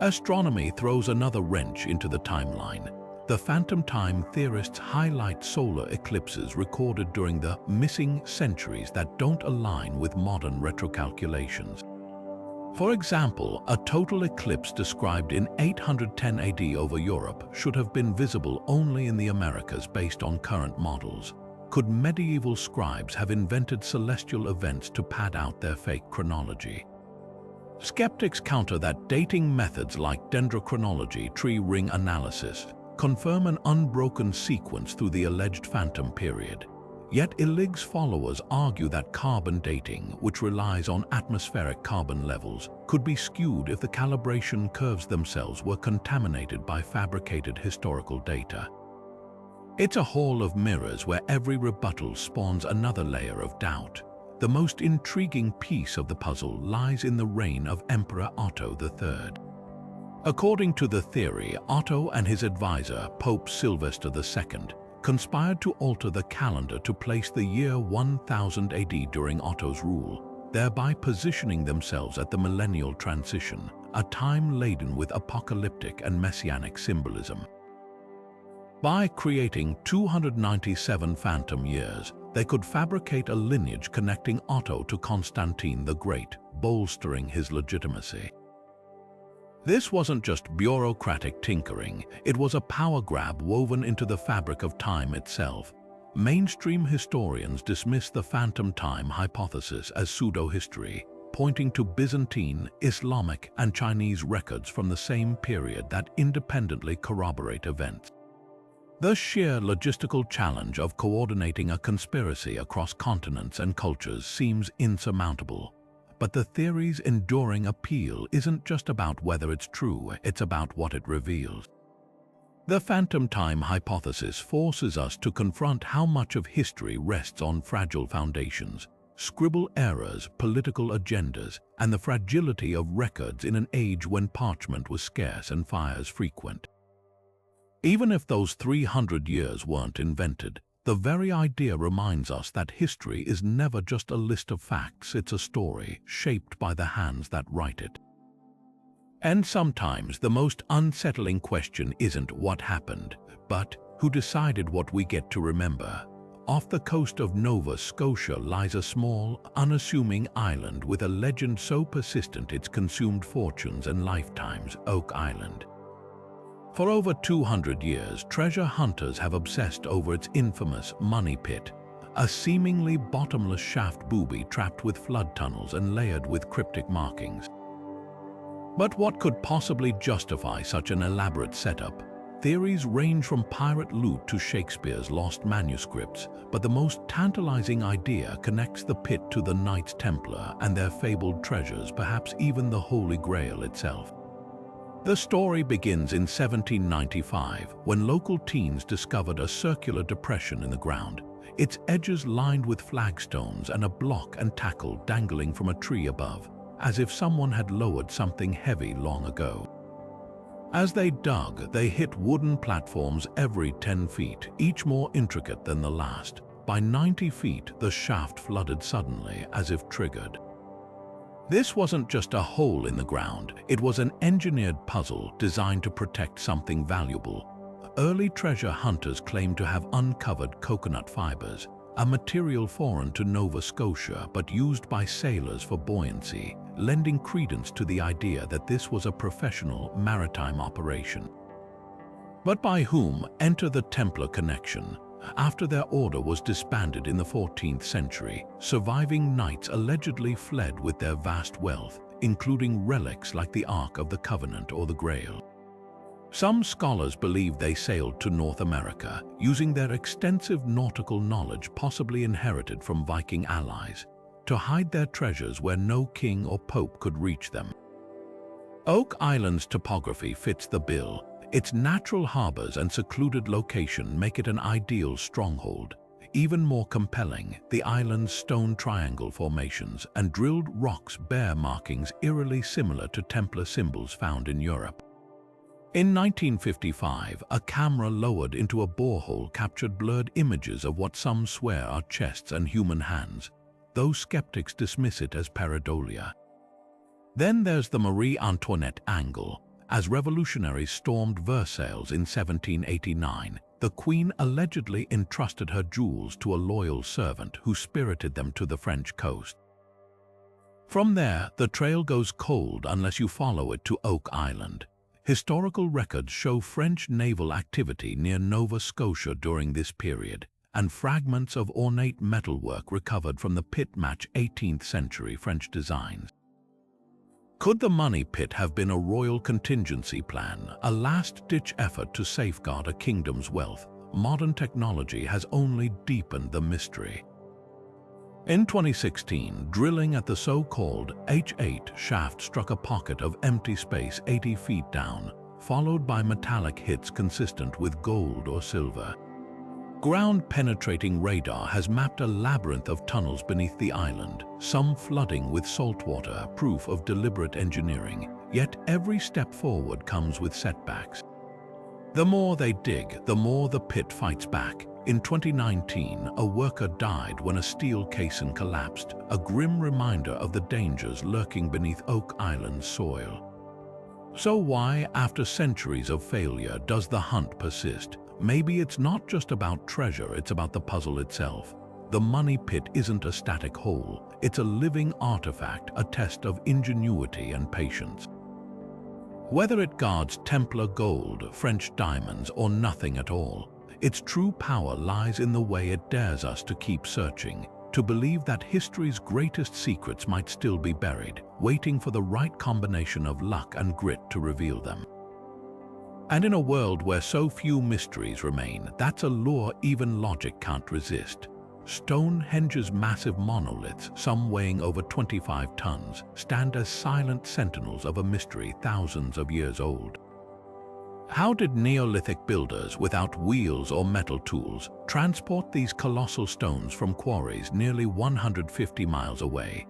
Astronomy throws another wrench into the timeline. The phantom time theorists highlight solar eclipses recorded during the missing centuries that don't align with modern retrocalculations. For example, a total eclipse described in 810 AD over Europe should have been visible only in the Americas based on current models. Could medieval scribes have invented celestial events to pad out their fake chronology? Skeptics counter that dating methods like dendrochronology, tree ring analysis, confirm an unbroken sequence through the alleged phantom period. Yet Illig's followers argue that carbon dating, which relies on atmospheric carbon levels, could be skewed if the calibration curves themselves were contaminated by fabricated historical data. It's a hall of mirrors where every rebuttal spawns another layer of doubt. The most intriguing piece of the puzzle lies in the reign of Emperor Otto III. According to the theory, Otto and his advisor, Pope Sylvester II, conspired to alter the calendar to place the year 1000 AD during Otto's rule, thereby positioning themselves at the millennial transition, a time laden with apocalyptic and messianic symbolism. By creating 297 phantom years, they could fabricate a lineage connecting Otto to Constantine the Great, bolstering his legitimacy. This wasn't just bureaucratic tinkering, it was a power grab woven into the fabric of time itself. Mainstream historians dismiss the phantom time hypothesis as pseudo-history, pointing to Byzantine, Islamic, and Chinese records from the same period that independently corroborate events. The sheer logistical challenge of coordinating a conspiracy across continents and cultures seems insurmountable. But the theory's enduring appeal isn't just about whether it's true, it's about what it reveals. The phantom time hypothesis forces us to confront how much of history rests on fragile foundations, scribble errors, political agendas, and the fragility of records in an age when parchment was scarce and fires frequent. Even if those 300 years weren't invented, the very idea reminds us that history is never just a list of facts, it's a story shaped by the hands that write it. And sometimes the most unsettling question isn't what happened, but who decided what we get to remember. Off the coast of Nova Scotia lies a small, unassuming island with a legend so persistent it's consumed fortunes and lifetimes, Oak Island. For over 200 years, treasure hunters have obsessed over its infamous money pit, a seemingly bottomless shaft booby trapped with flood tunnels and layered with cryptic markings. But what could possibly justify such an elaborate setup? Theories range from pirate loot to Shakespeare's lost manuscripts, but the most tantalizing idea connects the pit to the Knights Templar and their fabled treasures, perhaps even the Holy Grail itself. The story begins in 1795, when local teens discovered a circular depression in the ground, its edges lined with flagstones and a block and tackle dangling from a tree above, as if someone had lowered something heavy long ago. As they dug, they hit wooden platforms every 10 feet, each more intricate than the last. By 90 feet, the shaft flooded suddenly, as if triggered. This wasn't just a hole in the ground, it was an engineered puzzle designed to protect something valuable. Early treasure hunters claimed to have uncovered coconut fibers, a material foreign to Nova Scotia but used by sailors for buoyancy, lending credence to the idea that this was a professional maritime operation. But by whom? Enter the Templar connection. After their order was disbanded in the 14th century, surviving knights allegedly fled with their vast wealth, including relics like the Ark of the Covenant or the Grail. Some scholars believe they sailed to North America, using their extensive nautical knowledge possibly inherited from Viking allies, to hide their treasures where no king or pope could reach them. Oak Island's topography fits the bill. Its natural harbors and secluded location make it an ideal stronghold. Even more compelling, the island's stone triangle formations and drilled rocks bear markings eerily similar to Templar symbols found in Europe. In 1955, a camera lowered into a borehole captured blurred images of what some swear are chests and human hands, though skeptics dismiss it as pareidolia. Then there's the Marie Antoinette angle. As revolutionaries stormed Versailles in 1789, the Queen allegedly entrusted her jewels to a loyal servant who spirited them to the French coast. From there, the trail goes cold unless you follow it to Oak Island. Historical records show French naval activity near Nova Scotia during this period, and fragments of ornate metalwork recovered from the pit match 18th century French designs. Could the money pit have been a royal contingency plan, a last-ditch effort to safeguard a kingdom's wealth? Modern technology has only deepened the mystery. In 2016, drilling at the so-called H8 shaft struck a pocket of empty space 80 feet down, followed by metallic hits consistent with gold or silver. Ground-penetrating radar has mapped a labyrinth of tunnels beneath the island, some flooding with saltwater, proof of deliberate engineering. Yet every step forward comes with setbacks. The more they dig, the more the pit fights back. In 2019, a worker died when a steel caisson collapsed, a grim reminder of the dangers lurking beneath Oak Island's soil. So why, after centuries of failure, does the hunt persist? Maybe it's not just about treasure, it's about the puzzle itself. The money pit isn't a static hole, it's a living artifact, a test of ingenuity and patience. Whether it guards Templar gold, French diamonds, or nothing at all, its true power lies in the way it dares us to keep searching, to believe that history's greatest secrets might still be buried, waiting for the right combination of luck and grit to reveal them. And in a world where so few mysteries remain, that's a lure even logic can't resist. Stonehenge's massive monoliths, some weighing over 25 tons, stand as silent sentinels of a mystery thousands of years old. How did Neolithic builders, without wheels or metal tools, transport these colossal stones from quarries nearly 150 miles away?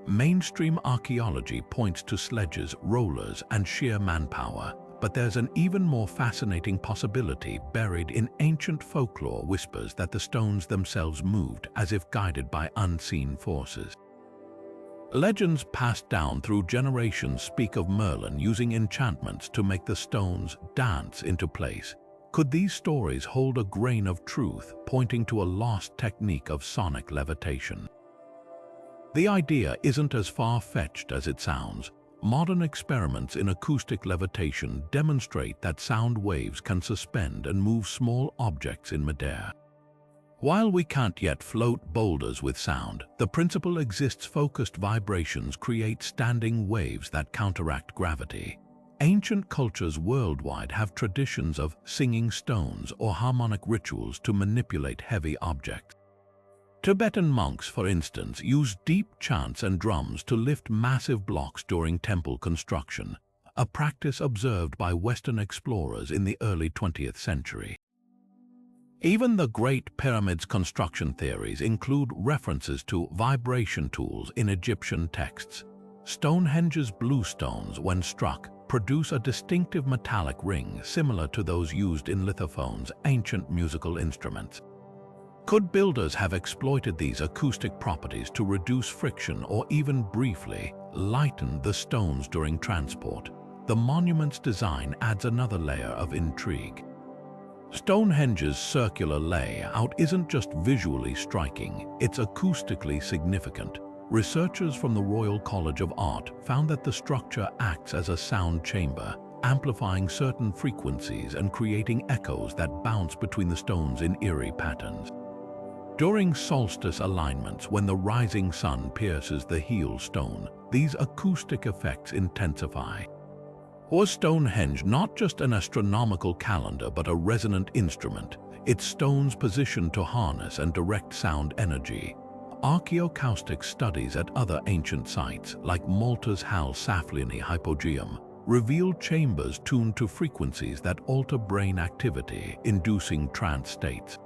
Mainstream archaeology points to sledges, rollers, and sheer manpower, but there's an even more fascinating possibility buried in ancient folklore. Whispers that the stones themselves moved as if guided by unseen forces. Legends passed down through generations speak of Merlin using enchantments to make the stones dance into place. Could these stories hold a grain of truth, pointing to a lost technique of sonic levitation? The idea isn't as far-fetched as it sounds. Modern experiments in acoustic levitation demonstrate that sound waves can suspend and move small objects in midair. While we can't yet float boulders with sound, the principle exists. Focused vibrations create standing waves that counteract gravity. Ancient cultures worldwide have traditions of singing stones or harmonic rituals to manipulate heavy objects. Tibetan monks, for instance, use deep chants and drums to lift massive blocks during temple construction, a practice observed by Western explorers in the early 20th century. Even the Great Pyramid's construction theories include references to vibration tools in Egyptian texts. Stonehenge's blue stones, when struck, produce a distinctive metallic ring similar to those used in lithophones, ancient musical instruments. Could builders have exploited these acoustic properties to reduce friction or even briefly lighten the stones during transport? The monument's design adds another layer of intrigue. Stonehenge's circular layout isn't just visually striking, it's acoustically significant. Researchers from the Royal College of Art found that the structure acts as a sound chamber, amplifying certain frequencies and creating echoes that bounce between the stones in eerie patterns. During solstice alignments, when the rising sun pierces the heel stone, these acoustic effects intensify. Was Stonehenge not just an astronomical calendar but a resonant instrument, its stones positioned to harness and direct sound energy? Archaeoacoustic studies at other ancient sites, like Malta's Hal Saflieni Hypogeum, revealed chambers tuned to frequencies that alter brain activity, inducing trance states.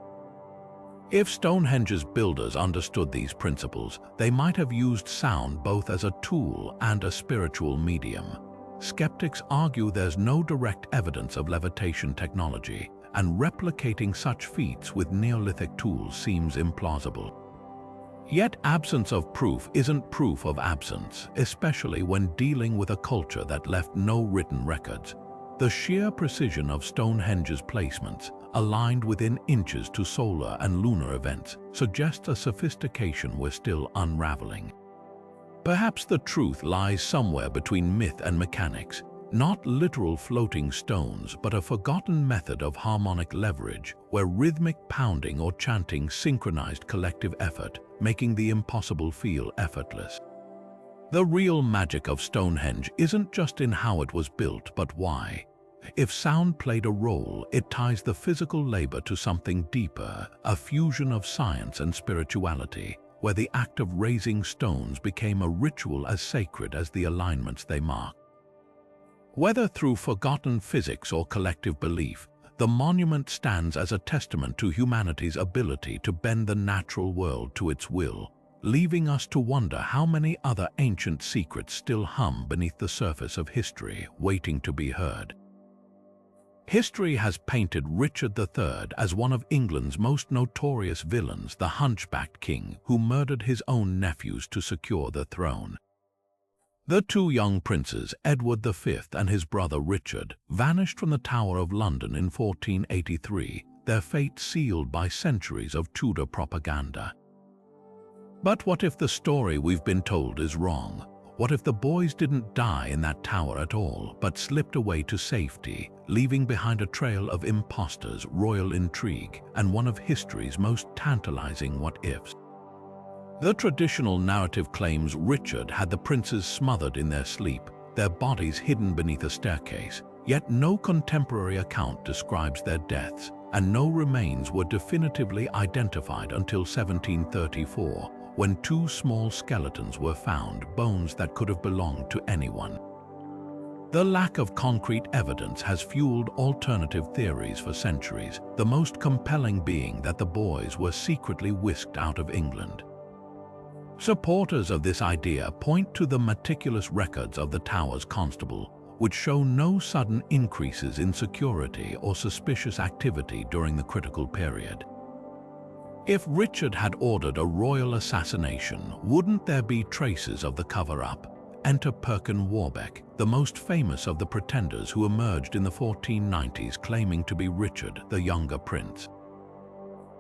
If Stonehenge's builders understood these principles, they might have used sound both as a tool and a spiritual medium. Skeptics argue there's no direct evidence of levitation technology, and replicating such feats with Neolithic tools seems implausible. Yet absence of proof isn't proof of absence, especially when dealing with a culture that left no written records. The sheer precision of Stonehenge's placements, aligned within inches to solar and lunar events, suggests a sophistication we're still unraveling. Perhaps the truth lies somewhere between myth and mechanics, not literal floating stones, but a forgotten method of harmonic leverage, where rhythmic pounding or chanting synchronized collective effort, making the impossible feel effortless. The real magic of Stonehenge isn't just in how it was built, but why. If sound played a role, it ties the physical labor to something deeper, a fusion of science and spirituality, where the act of raising stones became a ritual as sacred as the alignments they mark. Whether through forgotten physics or collective belief, the monument stands as a testament to humanity's ability to bend the natural world to its will, leaving us to wonder how many other ancient secrets still hum beneath the surface of history, waiting to be heard. History has painted Richard III as one of England's most notorious villains, the hunchbacked king who murdered his own nephews to secure the throne. The two young princes, Edward V and his brother Richard, vanished from the Tower of London in 1483, their fate sealed by centuries of Tudor propaganda. But what if the story we've been told is wrong? What if the boys didn't die in that tower at all, but slipped away to safety, leaving behind a trail of imposters, royal intrigue, and one of history's most tantalizing what-ifs? The traditional narrative claims Richard had the princes smothered in their sleep, their bodies hidden beneath a staircase, yet no contemporary account describes their deaths, and no remains were definitively identified until 1734, when two small skeletons were found, bones that could have belonged to anyone. The lack of concrete evidence has fueled alternative theories for centuries, the most compelling being that the boys were secretly whisked out of England. Supporters of this idea point to the meticulous records of the tower's constable, which show no sudden increases in security or suspicious activity during the critical period. If Richard had ordered a royal assassination, wouldn't there be traces of the cover-up? Enter Perkin Warbeck, the most famous of the pretenders who emerged in the 1490s claiming to be Richard, the younger prince.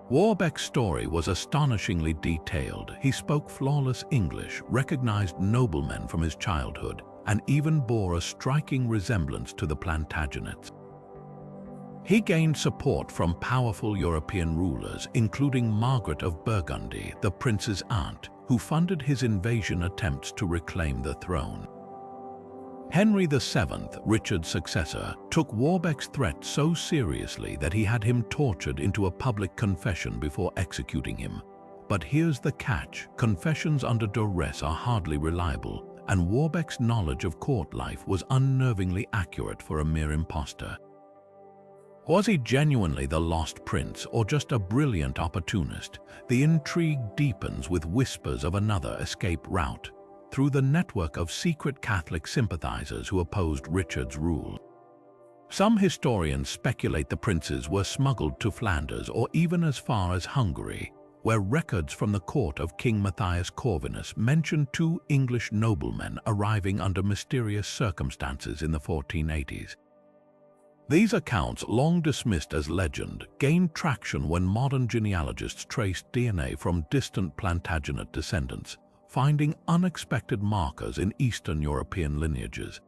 Warbeck's story was astonishingly detailed. He spoke flawless English, recognized noblemen from his childhood, and even bore a striking resemblance to the Plantagenets. He gained support from powerful European rulers, including Margaret of Burgundy, the prince's aunt, who funded his invasion attempts to reclaim the throne. Henry VII, Richard's successor, took Warbeck's threat so seriously that he had him tortured into a public confession before executing him. But here's the catch: confessions under duress are hardly reliable, and Warbeck's knowledge of court life was unnervingly accurate for a mere impostor. Was he genuinely the lost prince, or just a brilliant opportunist? The intrigue deepens with whispers of another escape route, through the network of secret Catholic sympathizers who opposed Richard's rule. Some historians speculate the princes were smuggled to Flanders or even as far as Hungary, where records from the court of King Matthias Corvinus mention two English noblemen arriving under mysterious circumstances in the 1480s. These accounts, long dismissed as legend, gained traction when modern genealogists traced DNA from distant Plantagenet descendants, finding unexpected markers in Eastern European lineages.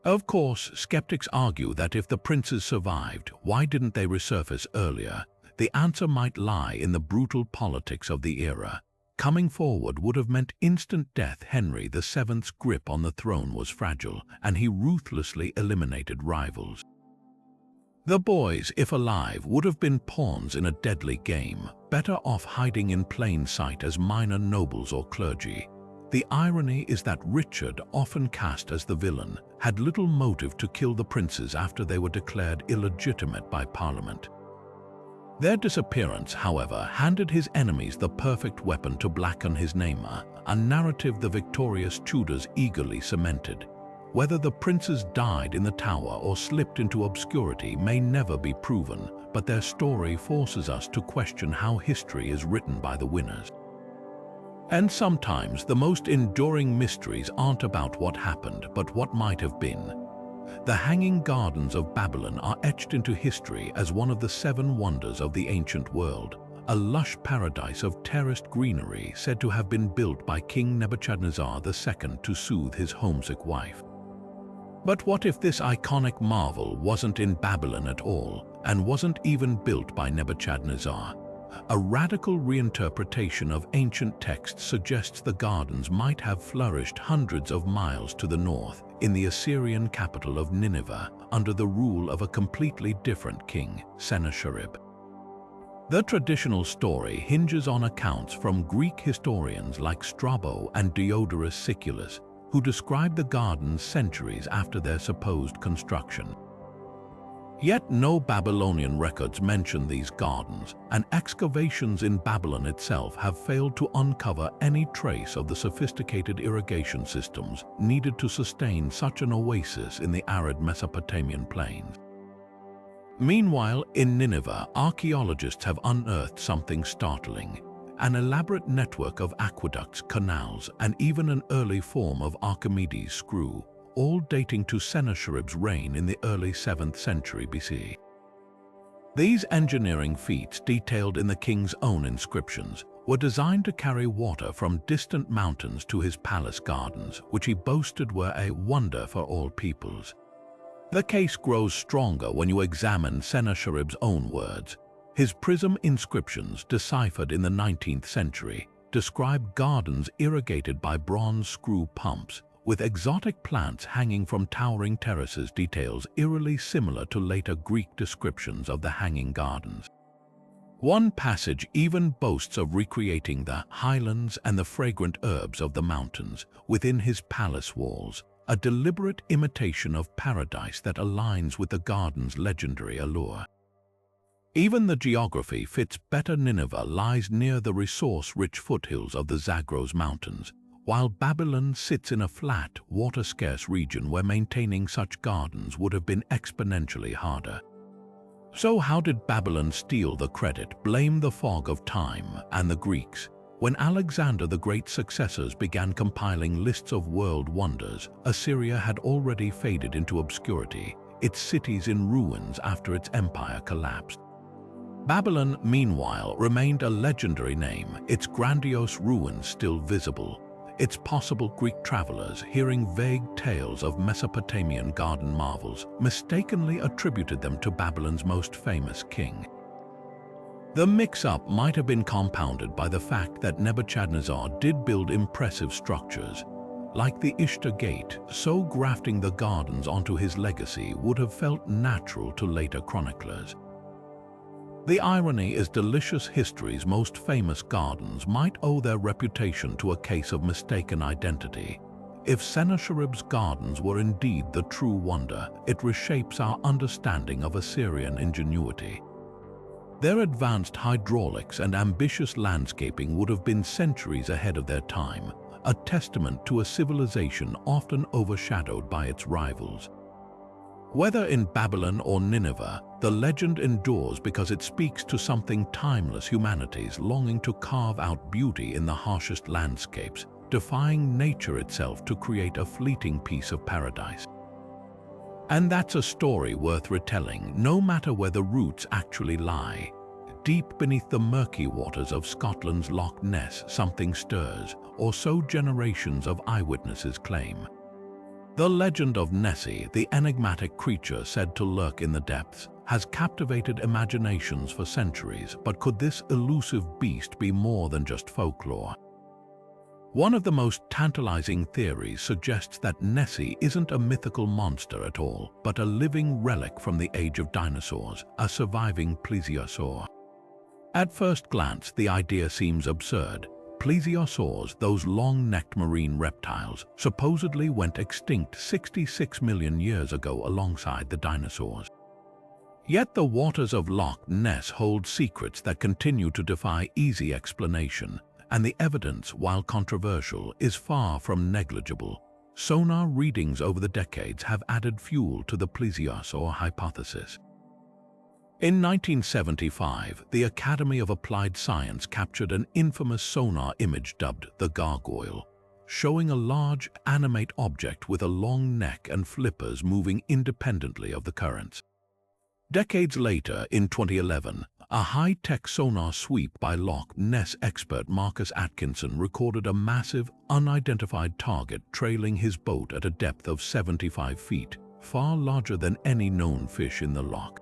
Of course, skeptics argue that if the princes survived, why didn't they resurface earlier? The answer might lie in the brutal politics of the era. Coming forward would have meant instant death. Henry VII's grip on the throne was fragile, and he ruthlessly eliminated rivals. The boys, if alive, would have been pawns in a deadly game, better off hiding in plain sight as minor nobles or clergy. The irony is that Richard, often cast as the villain, had little motive to kill the princes after they were declared illegitimate by Parliament. Their disappearance, however, handed his enemies the perfect weapon to blacken his name, a narrative the victorious Tudors eagerly cemented. Whether the princes died in the tower or slipped into obscurity may never be proven, but their story forces us to question how history is written by the winners. And sometimes the most enduring mysteries aren't about what happened, but what might have been. The Hanging Gardens of Babylon are etched into history as one of the 7 wonders of the ancient world, a lush paradise of terraced greenery said to have been built by King Nebuchadnezzar II to soothe his homesick wife. But what if this iconic marvel wasn't in Babylon at all, and wasn't even built by Nebuchadnezzar? A radical reinterpretation of ancient texts suggests the gardens might have flourished hundreds of miles to the north, in the Assyrian capital of Nineveh, under the rule of a completely different king, Sennacherib. The traditional story hinges on accounts from Greek historians like Strabo and Diodorus Siculus, who described the gardens centuries after their supposed construction. Yet no Babylonian records mention these gardens, and excavations in Babylon itself have failed to uncover any trace of the sophisticated irrigation systems needed to sustain such an oasis in the arid Mesopotamian plains. Meanwhile, in Nineveh, archaeologists have unearthed something startling: an elaborate network of aqueducts, canals, and even an early form of Archimedes' screw, all dating to Sennacherib's reign in the early 7th century BC. These engineering feats, detailed in the king's own inscriptions, were designed to carry water from distant mountains to his palace gardens, which he boasted were a wonder for all peoples. The case grows stronger when you examine Sennacherib's own words. His prism inscriptions, deciphered in the 19th century, describe gardens irrigated by bronze screw pumps, with exotic plants hanging from towering terraces, details eerily similar to later Greek descriptions of the hanging gardens. One passage even boasts of recreating the highlands and the fragrant herbs of the mountains within his palace walls, a deliberate imitation of paradise that aligns with the garden's legendary allure. Even the geography fits better. Nineveh lies near the resource-rich foothills of the Zagros Mountains, while Babylon sits in a flat, water-scarce region where maintaining such gardens would have been exponentially harder. So how did Babylon steal the credit, blame the fog of time and the Greeks? When Alexander the Great's successors began compiling lists of world wonders, Assyria had already faded into obscurity, its cities in ruins after its empire collapsed. Babylon, meanwhile, remained a legendary name, its grandiose ruins still visible. It's possible Greek travelers, hearing vague tales of Mesopotamian garden marvels, mistakenly attributed them to Babylon's most famous king. The mix-up might have been compounded by the fact that Nebuchadnezzar did build impressive structures, like the Ishtar Gate, so grafting the gardens onto his legacy would have felt natural to later chroniclers. The irony is delicious. History's most famous gardens might owe their reputation to a case of mistaken identity. If Sennacherib's gardens were indeed the true wonder, it reshapes our understanding of Assyrian ingenuity. Their advanced hydraulics and ambitious landscaping would have been centuries ahead of their time, a testament to a civilization often overshadowed by its rivals. Whether in Babylon or Nineveh, the legend endures because it speaks to something timeless: humanity's longing to carve out beauty in the harshest landscapes, defying nature itself to create a fleeting piece of paradise. And that's a story worth retelling, no matter where the roots actually lie. Deep beneath the murky waters of Scotland's Loch Ness, something stirs, or so generations of eyewitnesses claim. The legend of Nessie, the enigmatic creature said to lurk in the depths, has captivated imaginations for centuries, but could this elusive beast be more than just folklore? One of the most tantalizing theories suggests that Nessie isn't a mythical monster at all, but a living relic from the age of dinosaurs, a surviving plesiosaur. At first glance, the idea seems absurd. Plesiosaurs, those long-necked marine reptiles, supposedly went extinct 66 million years ago alongside the dinosaurs. Yet the waters of Loch Ness hold secrets that continue to defy easy explanation, and the evidence, while controversial, is far from negligible. Sonar readings over the decades have added fuel to the plesiosaur hypothesis. In 1975, the Academy of Applied Science captured an infamous sonar image dubbed the Gargoyle, showing a large, animate object with a long neck and flippers moving independently of the currents. Decades later, in 2011, a high-tech sonar sweep by Loch Ness expert Marcus Atkinson recorded a massive, unidentified target trailing his boat at a depth of 75 feet, far larger than any known fish in the loch.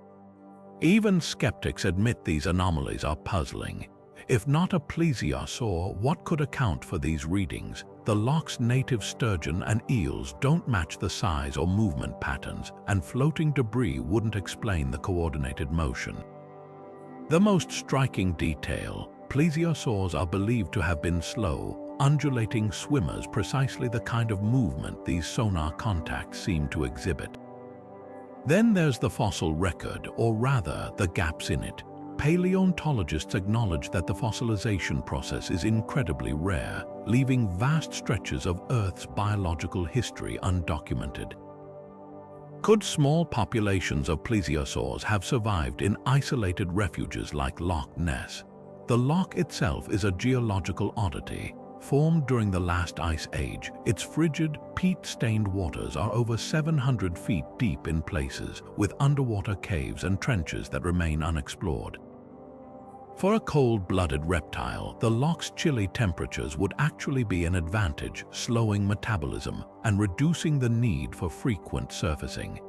Even skeptics admit these anomalies are puzzling. If not a plesiosaur, what could account for these readings? The loch's native sturgeon and eels don't match the size or movement patterns, and floating debris wouldn't explain the coordinated motion. The most striking detail: plesiosaurs are believed to have been slow, undulating swimmers, precisely the kind of movement these sonar contacts seem to exhibit. Then there's the fossil record, or rather, the gaps in it. Paleontologists acknowledge that the fossilization process is incredibly rare, leaving vast stretches of Earth's biological history undocumented. Could small populations of plesiosaurs have survived in isolated refuges like Loch Ness? The loch itself is a geological oddity. Formed during the last ice age, its frigid, peat-stained waters are over 700 feet deep in places, with underwater caves and trenches that remain unexplored. For a cold-blooded reptile, the loch's chilly temperatures would actually be an advantage, slowing metabolism and reducing the need for frequent surfacing.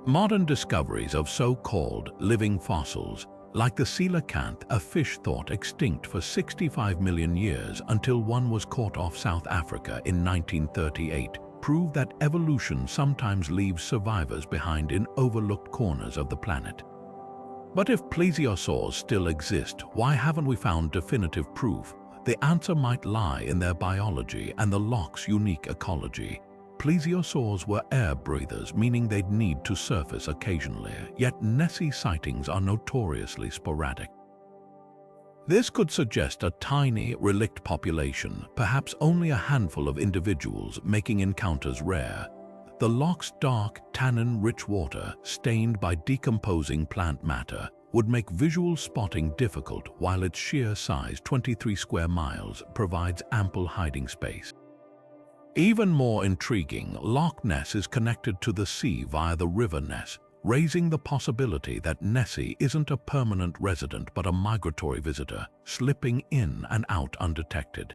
Modern discoveries of so-called living fossils, like the coelacanth, a fish thought extinct for 65 million years until one was caught off South Africa in 1938, prove that evolution sometimes leaves survivors behind in overlooked corners of the planet. But if plesiosaurs still exist, why haven't we found definitive proof? The answer might lie in their biology and the loch's unique ecology. Plesiosaurs were air breathers, meaning they'd need to surface occasionally, yet Nessie sightings are notoriously sporadic. This could suggest a tiny, relict population, perhaps only a handful of individuals, making encounters rare. The loch's dark, tannin-rich water, stained by decomposing plant matter, would make visual spotting difficult, while its sheer size, 23 square miles, provides ample hiding space. Even more intriguing, Loch Ness is connected to the sea via the River Ness, raising the possibility that Nessie isn't a permanent resident but a migratory visitor, slipping in and out undetected.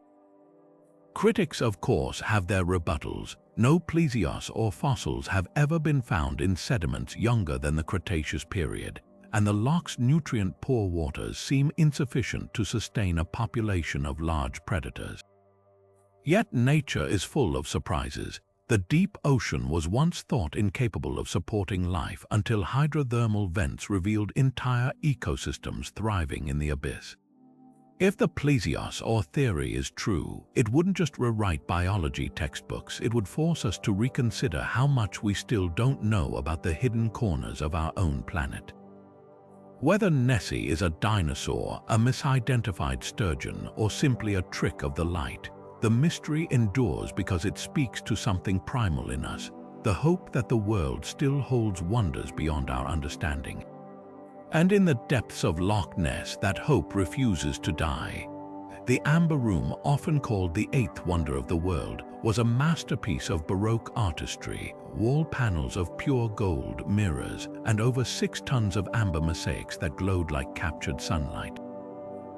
Critics, of course, have their rebuttals. No plesios or fossils have ever been found in sediments younger than the Cretaceous period, and the loch's nutrient-poor waters seem insufficient to sustain a population of large predators. Yet nature is full of surprises. The deep ocean was once thought incapable of supporting life until hydrothermal vents revealed entire ecosystems thriving in the abyss. If the plesios or theory is true, it wouldn't just rewrite biology textbooks, it would force us to reconsider how much we still don't know about the hidden corners of our own planet. Whether Nessie is a dinosaur, a misidentified sturgeon, or simply a trick of the light, the mystery endures because it speaks to something primal in us, the hope that the world still holds wonders beyond our understanding. And in the depths of Loch Ness, that hope refuses to die. The Amber Room, often called the eighth wonder of the world, was a masterpiece of Baroque artistry, wall panels of pure gold, mirrors, and over 6 tons of amber mosaics that glowed like captured sunlight.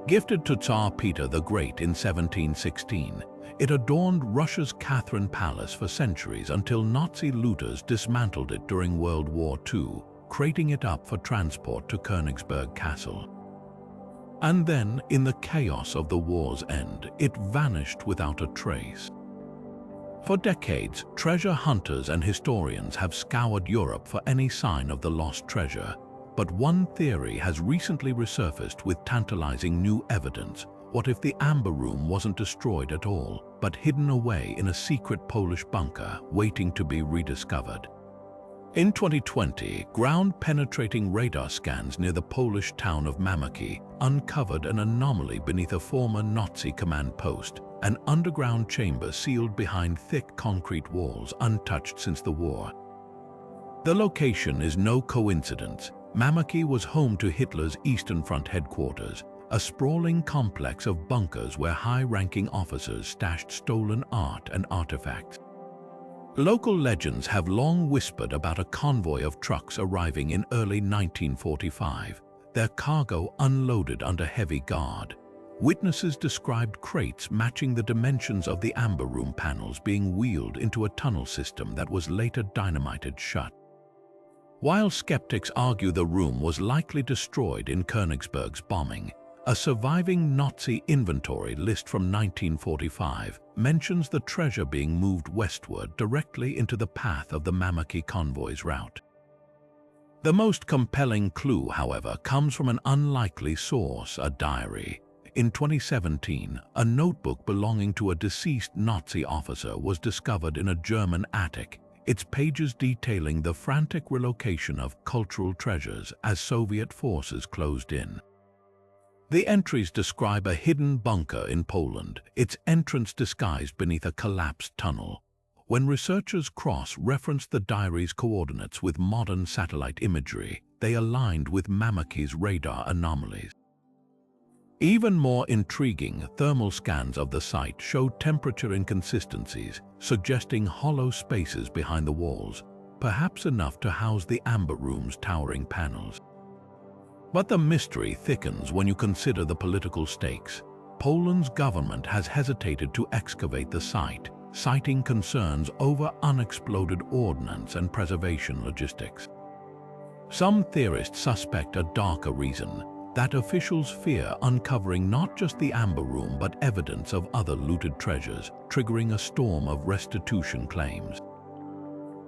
Gifted to Tsar Peter the Great in 1716, it adorned Russia's Catherine Palace for centuries until Nazi looters dismantled it during World War II, crating it up for transport to Königsberg Castle. And then, in the chaos of the war's end, it vanished without a trace. For decades, treasure hunters and historians have scoured Europe for any sign of the lost treasure, but one theory has recently resurfaced with tantalizing new evidence. What if the Amber Room wasn't destroyed at all, but hidden away in a secret Polish bunker, waiting to be rediscovered? In 2020, ground-penetrating radar scans near the Polish town of Mamaki uncovered an anomaly beneath a former Nazi command post, an underground chamber sealed behind thick concrete walls untouched since the war. The location is no coincidence. Mamaki was home to Hitler's Eastern Front headquarters, a sprawling complex of bunkers where high-ranking officers stashed stolen art and artifacts. Local legends have long whispered about a convoy of trucks arriving in early 1945, their cargo unloaded under heavy guard. Witnesses described crates matching the dimensions of the Amber Room panels being wheeled into a tunnel system that was later dynamited shut. While skeptics argue the room was likely destroyed in Königsberg's bombing, a surviving Nazi inventory list from 1945 mentions the treasure being moved westward directly into the path of the Mamaki convoy's route. The most compelling clue, however, comes from an unlikely source, a diary. In 2017, a notebook belonging to a deceased Nazi officer was discovered in a German attic. its pages detailing the frantic relocation of cultural treasures as Soviet forces closed in. The entries describe a hidden bunker in Poland, its entrance disguised beneath a collapsed tunnel. When researchers cross-referenced the diary's coordinates with modern satellite imagery, they aligned with Mamakey's radar anomalies. Even more intriguing, thermal scans of the site showed temperature inconsistencies, suggesting hollow spaces behind the walls, perhaps enough to house the amber room's towering panels. But the mystery thickens when you consider the political stakes. Poland's government has hesitated to excavate the site, citing concerns over unexploded ordnance and preservation logistics. Some theorists suspect a darker reason, that officials fear uncovering not just the amber room but evidence of other looted treasures, triggering a storm of restitution claims.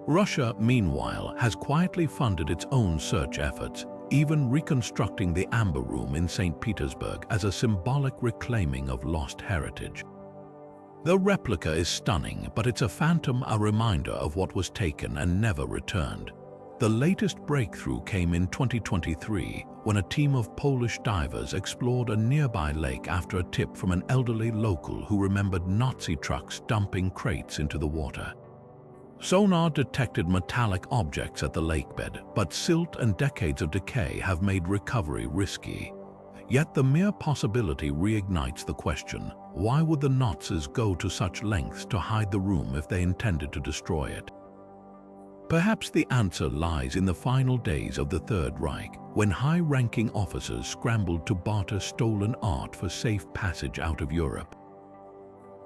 Russia, meanwhile, has quietly funded its own search efforts, even reconstructing the amber room in St. Petersburg as a symbolic reclaiming of lost heritage. The replica is stunning, but it's a phantom, a reminder of what was taken and never returned. The latest breakthrough came in 2023, when a team of Polish divers explored a nearby lake after a tip from an elderly local who remembered Nazi trucks dumping crates into the water. Sonar detected metallic objects at the lakebed, but silt and decades of decay have made recovery risky. Yet the mere possibility reignites the question, why would the Nazis go to such lengths to hide the room if they intended to destroy it? Perhaps the answer lies in the final days of the Third Reich, when high-ranking officers scrambled to barter stolen art for safe passage out of Europe.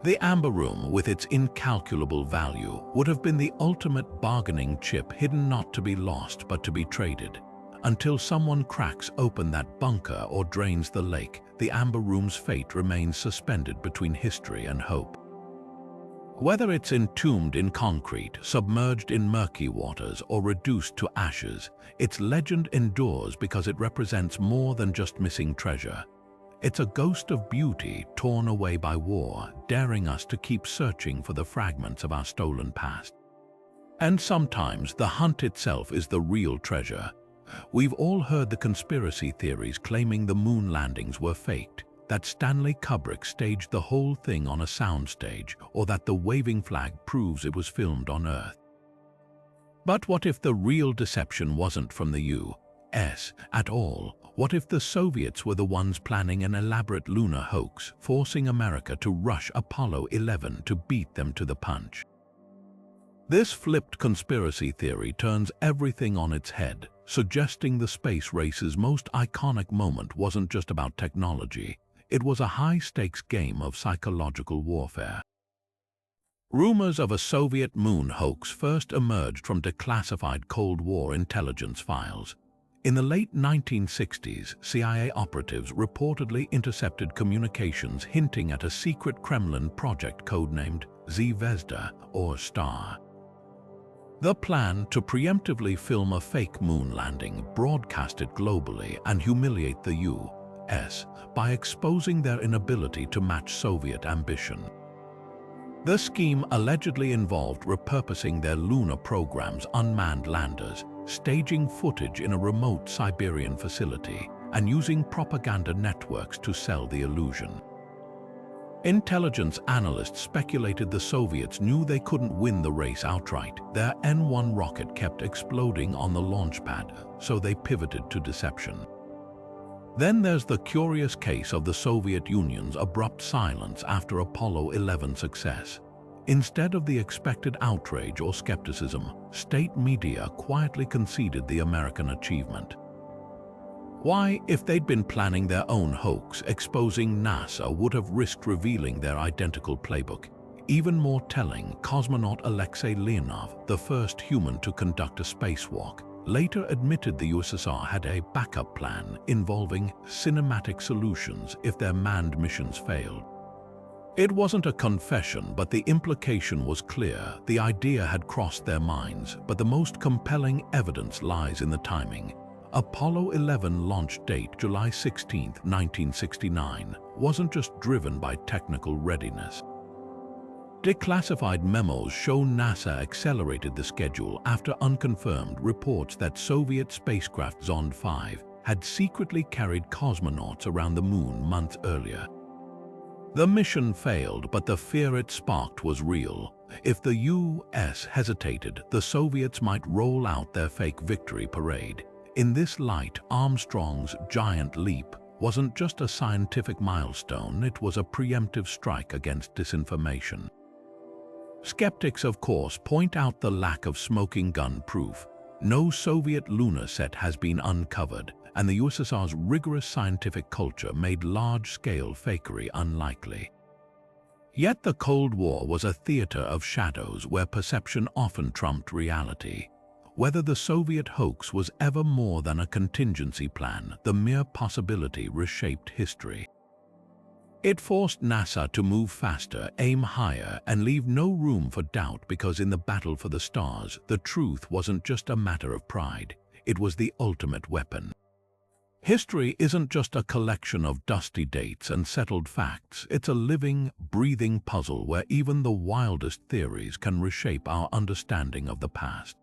The amber room, with its incalculable value, would have been the ultimate bargaining chip, hidden not to be lost but to be traded. Until someone cracks open that bunker or drains the lake, the amber room's fate remains suspended between history and hope. Whether it's entombed in concrete, submerged in murky waters, or reduced to ashes, its legend endures because it represents more than just missing treasure. It's a ghost of beauty torn away by war, daring us to keep searching for the fragments of our stolen past. And sometimes the hunt itself is the real treasure. We've all heard the conspiracy theories claiming the moon landings were faked, that Stanley Kubrick staged the whole thing on a soundstage, or that the waving flag proves it was filmed on Earth. But what if the real deception wasn't from the U.S. at all? What if the Soviets were the ones planning an elaborate lunar hoax, forcing America to rush Apollo 11 to beat them to the punch? This flipped conspiracy theory turns everything on its head, suggesting the space race's most iconic moment wasn't just about technology, it was a high-stakes game of psychological warfare. Rumors of a Soviet moon hoax first emerged from declassified Cold War intelligence files. In the late 1960s, CIA operatives reportedly intercepted communications hinting at a secret Kremlin project codenamed Zvezda, or Star. The plan to preemptively film a fake moon landing, broadcast it globally, and humiliate the U.S. by exposing their inability to match Soviet ambition. The scheme allegedly involved repurposing their lunar program's unmanned landers, staging footage in a remote Siberian facility, and using propaganda networks to sell the illusion. Intelligence analysts speculated the Soviets knew they couldn't win the race outright. Their N-1 rocket kept exploding on the launch pad, so they pivoted to deception. Then there's the curious case of the Soviet Union's abrupt silence after Apollo 11 success. Instead of the expected outrage or skepticism, state media quietly conceded the American achievement. Why, if they'd been planning their own hoax, exposing NASA would have risked revealing their identical playbook. Even more telling, cosmonaut Alexei Leonov, the first human to conduct a spacewalk, later admitted the USSR had a backup plan involving cinematic solutions if their manned missions failed. It wasn't a confession, but the implication was clear. The idea had crossed their minds, but the most compelling evidence lies in the timing. Apollo 11 launch date, July 16, 1969, wasn't just driven by technical readiness. Declassified memos show NASA accelerated the schedule after unconfirmed reports that Soviet spacecraft Zond 5 had secretly carried cosmonauts around the moon months earlier. The mission failed, but the fear it sparked was real. If the US hesitated, the Soviets might roll out their fake victory parade. In this light, Armstrong's giant leap wasn't just a scientific milestone, it was a preemptive strike against disinformation. Skeptics, of course, point out the lack of smoking gun proof. No Soviet lunar set has been uncovered, and the USSR's rigorous scientific culture made large-scale fakery unlikely. Yet the Cold War was a theater of shadows where perception often trumped reality. Whether the Soviet hoax was ever more than a contingency plan, the mere possibility reshaped history. It forced NASA to move faster, aim higher, and leave no room for doubt, because in the battle for the stars, the truth wasn't just a matter of pride, it was the ultimate weapon. History isn't just a collection of dusty dates and settled facts, it's a living, breathing puzzle where even the wildest theories can reshape our understanding of the past.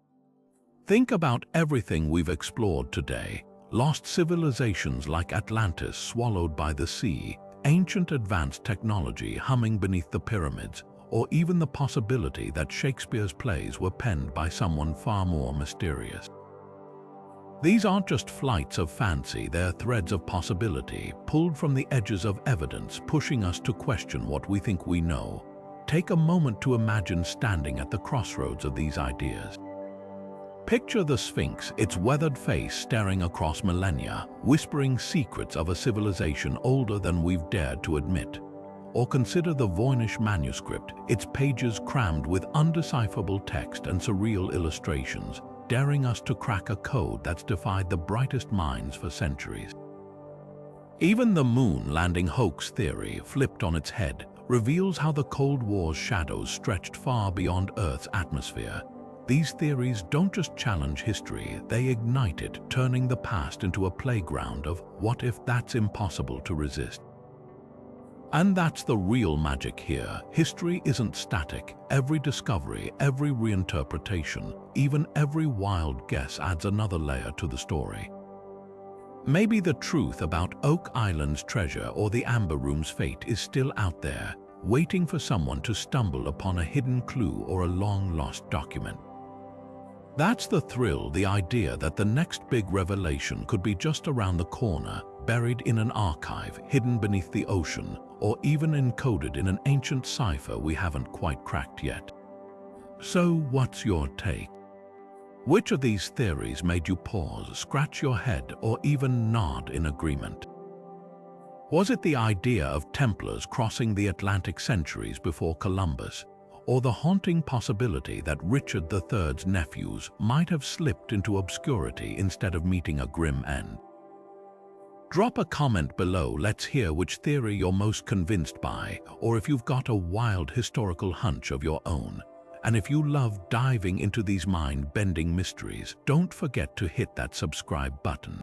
Think about everything we've explored today: lost civilizations like Atlantis swallowed by the sea, ancient advanced technology humming beneath the pyramids, or even the possibility that Shakespeare's plays were penned by someone far more mysterious. These aren't just flights of fancy, they're threads of possibility, pulled from the edges of evidence, pushing us to question what we think we know. Take a moment to imagine standing at the crossroads of these ideas. Picture the Sphinx, its weathered face staring across millennia, whispering secrets of a civilization older than we've dared to admit. Or consider the Voynich Manuscript, its pages crammed with undecipherable text and surreal illustrations, daring us to crack a code that's defied the brightest minds for centuries. Even the moon landing hoax theory, flipped on its head, reveals how the Cold War's shadows stretched far beyond Earth's atmosphere. These theories don't just challenge history, they ignite it, turning the past into a playground of what if that's impossible to resist. And that's the real magic here. History isn't static. Every discovery, every reinterpretation, even every wild guess adds another layer to the story. Maybe the truth about Oak Island's treasure or the Amber Room's fate is still out there, waiting for someone to stumble upon a hidden clue or a long-lost document. That's the thrill, the idea that the next big revelation could be just around the corner, buried in an archive, hidden beneath the ocean, or even encoded in an ancient cipher we haven't quite cracked yet. So what's your take? Which of these theories made you pause, scratch your head, or even nod in agreement? Was it the idea of Templars crossing the Atlantic centuries before Columbus, or the haunting possibility that Richard III's nephews might have slipped into obscurity instead of meeting a grim end? Drop a comment below, let's hear which theory you're most convinced by, or if you've got a wild historical hunch of your own. And if you love diving into these mind-bending mysteries, don't forget to hit that subscribe button.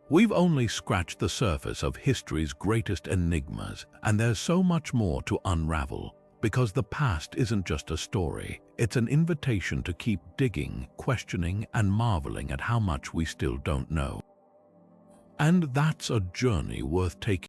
We've only scratched the surface of history's greatest enigmas, and there's so much more to unravel, because the past isn't just a story, it's an invitation to keep digging, questioning, and marveling at how much we still don't know. And that's a journey worth taking.